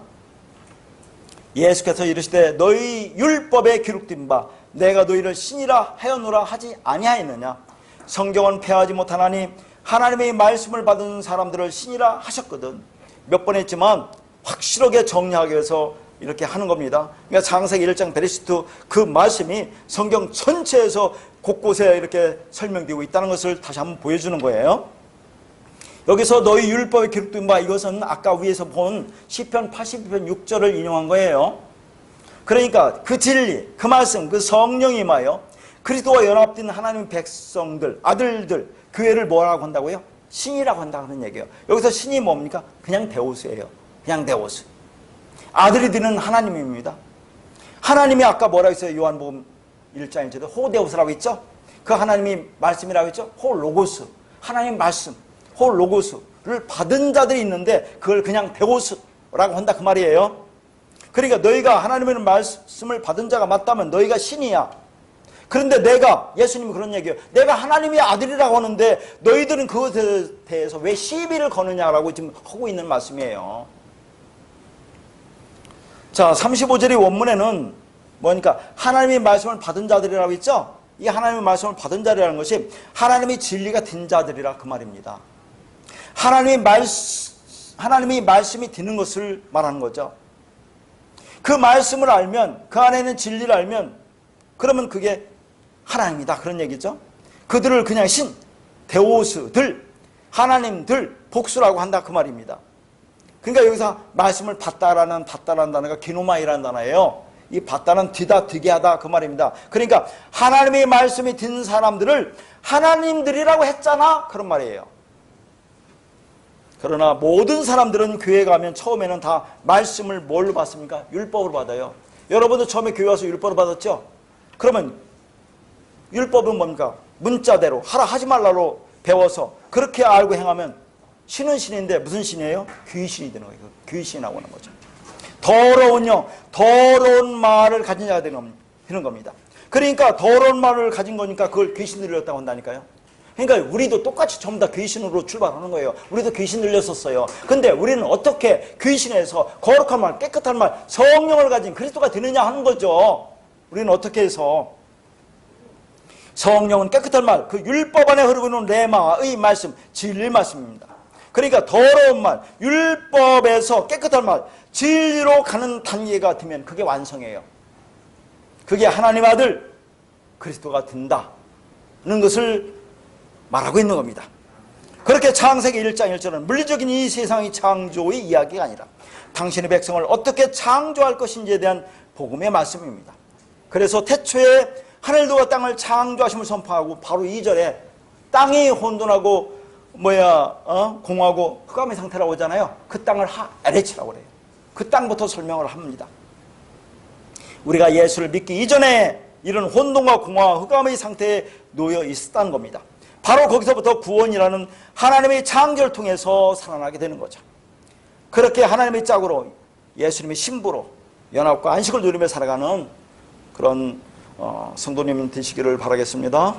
예수께서 이르시되 너희 율법에 기록된 바 내가 너희를 신이라 하였노라 하지 아니하였느냐. 성경은 패하지 못하나니 하나님의 말씀을 받은 사람들을 신이라 하셨거든. 몇 번 했지만 확실하게 정리하기 위해서 이렇게 하는 겁니다. 그러니까 창세기 1장 베레시트 그 말씀이 성경 전체에서 곳곳에 이렇게 설명되고 있다는 것을 다시 한번 보여주는 거예요. 여기서 너희 율법에 기록된 바, 이것은 아까 위에서 본 시편 82편 6절을 인용한 거예요. 그러니까 그 진리, 그 말씀, 그 성령이 임하여 그리스도와 연합된 하나님의 백성들, 아들들, 교회를 뭐라고 한다고요? 신이라고 한다는 얘기예요. 여기서 신이 뭡니까? 그냥 데오스예요. 그냥 데오스. 아들이 되는 하나님입니다. 하나님이 아까 뭐라고 했어요? 요한복음 1장 1절에 호데오스라고 했죠? 그 하나님이 말씀이라고 했죠? 호로고스. 하나님 말씀, 호로고스를 받은 자들이 있는데 그걸 그냥 데오스라고 한다 그 말이에요. 그러니까 너희가 하나님의 말씀을 받은 자가 맞다면 너희가 신이야. 그런데 내가, 예수님이 그런 얘기예요. 내가 하나님의 아들이라고 하는데 너희들은 그것에 대해서 왜 시비를 거느냐라고 지금 하고 있는 말씀이에요. 자, 35절의 원문에는 뭐니까 하나님의 말씀을 받은 자들이라고 했죠? 이 하나님의 말씀을 받은 자들이라는 것이 하나님의 진리가 든 자들이라 그 말입니다. 하나님의 말씀이 드는 것을 말하는 거죠. 그 말씀을 알면, 그 안에 있는 진리를 알면 그러면 그게 하나님이다 그런 얘기죠. 그들을 그냥 신, 데오스들, 하나님들, 복수라고 한다 그 말입니다. 그러니까 여기서 말씀을 받다라는 단어가 기노마이라는 단어예요. 이 받다는 뒤다, 되게 하다 그 말입니다. 그러니까 하나님의 말씀이 든 사람들을 하나님들이라고 했잖아 그런 말이에요. 그러나 모든 사람들은 교회 가면 처음에는 다 말씀을 뭘로 받습니까? 율법으로 받아요. 여러분도 처음에 교회 와서 율법을 받았죠? 그러면 율법은 뭡니까? 문자대로 하라 하지 말라로 배워서 그렇게 알고 행하면 신은 신인데 무슨 신이에요? 귀신이 되는 거예요. 귀신이라고 하는 거죠. 더러운 말을 가진 자가 되는 겁니다. 그러니까 더러운 말을 가진 거니까 그걸 귀신 들렸다고 한다니까요. 그러니까 우리도 똑같이 전부 다 귀신으로 출발하는 거예요. 우리도 귀신 들렸었어요. 근데 우리는 어떻게 귀신에서 거룩한 말, 깨끗한 말, 성령을 가진 그리스도가 되느냐 하는 거죠. 우리는 어떻게 해서 성령은 깨끗한 말, 그 율법 안에 흐르고 있는 레마의 말씀, 진리의 말씀입니다. 그러니까 더러운 말, 율법에서 깨끗한 말, 진리로 가는 단계가 되면 그게 완성이에요. 그게 하나님 아들 그리스도가 된다는 것을 말하고 있는 겁니다. 그렇게 창세기 1장 1절은 물리적인 이 세상의 창조의 이야기가 아니라 당신의 백성을 어떻게 창조할 것인지에 대한 복음의 말씀입니다. 그래서 태초에 하늘과 땅을 창조하심을 선포하고 바로 2절에 땅이 혼돈하고 공하고 흑암의 상태라고 하잖아요. 그 땅을 에레치라고 그래요. 그 땅부터 설명을 합니다. 우리가 예수를 믿기 이전에 이런 혼돈과 공허와 흑암의 상태에 놓여 있었다는 겁니다. 바로 거기서부터 구원이라는 하나님의 창조를 통해서 살아나게 되는 거죠. 그렇게 하나님의 짝으로 예수님의 신부로 연합과 안식을 누리며 살아가는 그런 성도님 되시기를 바라겠습니다.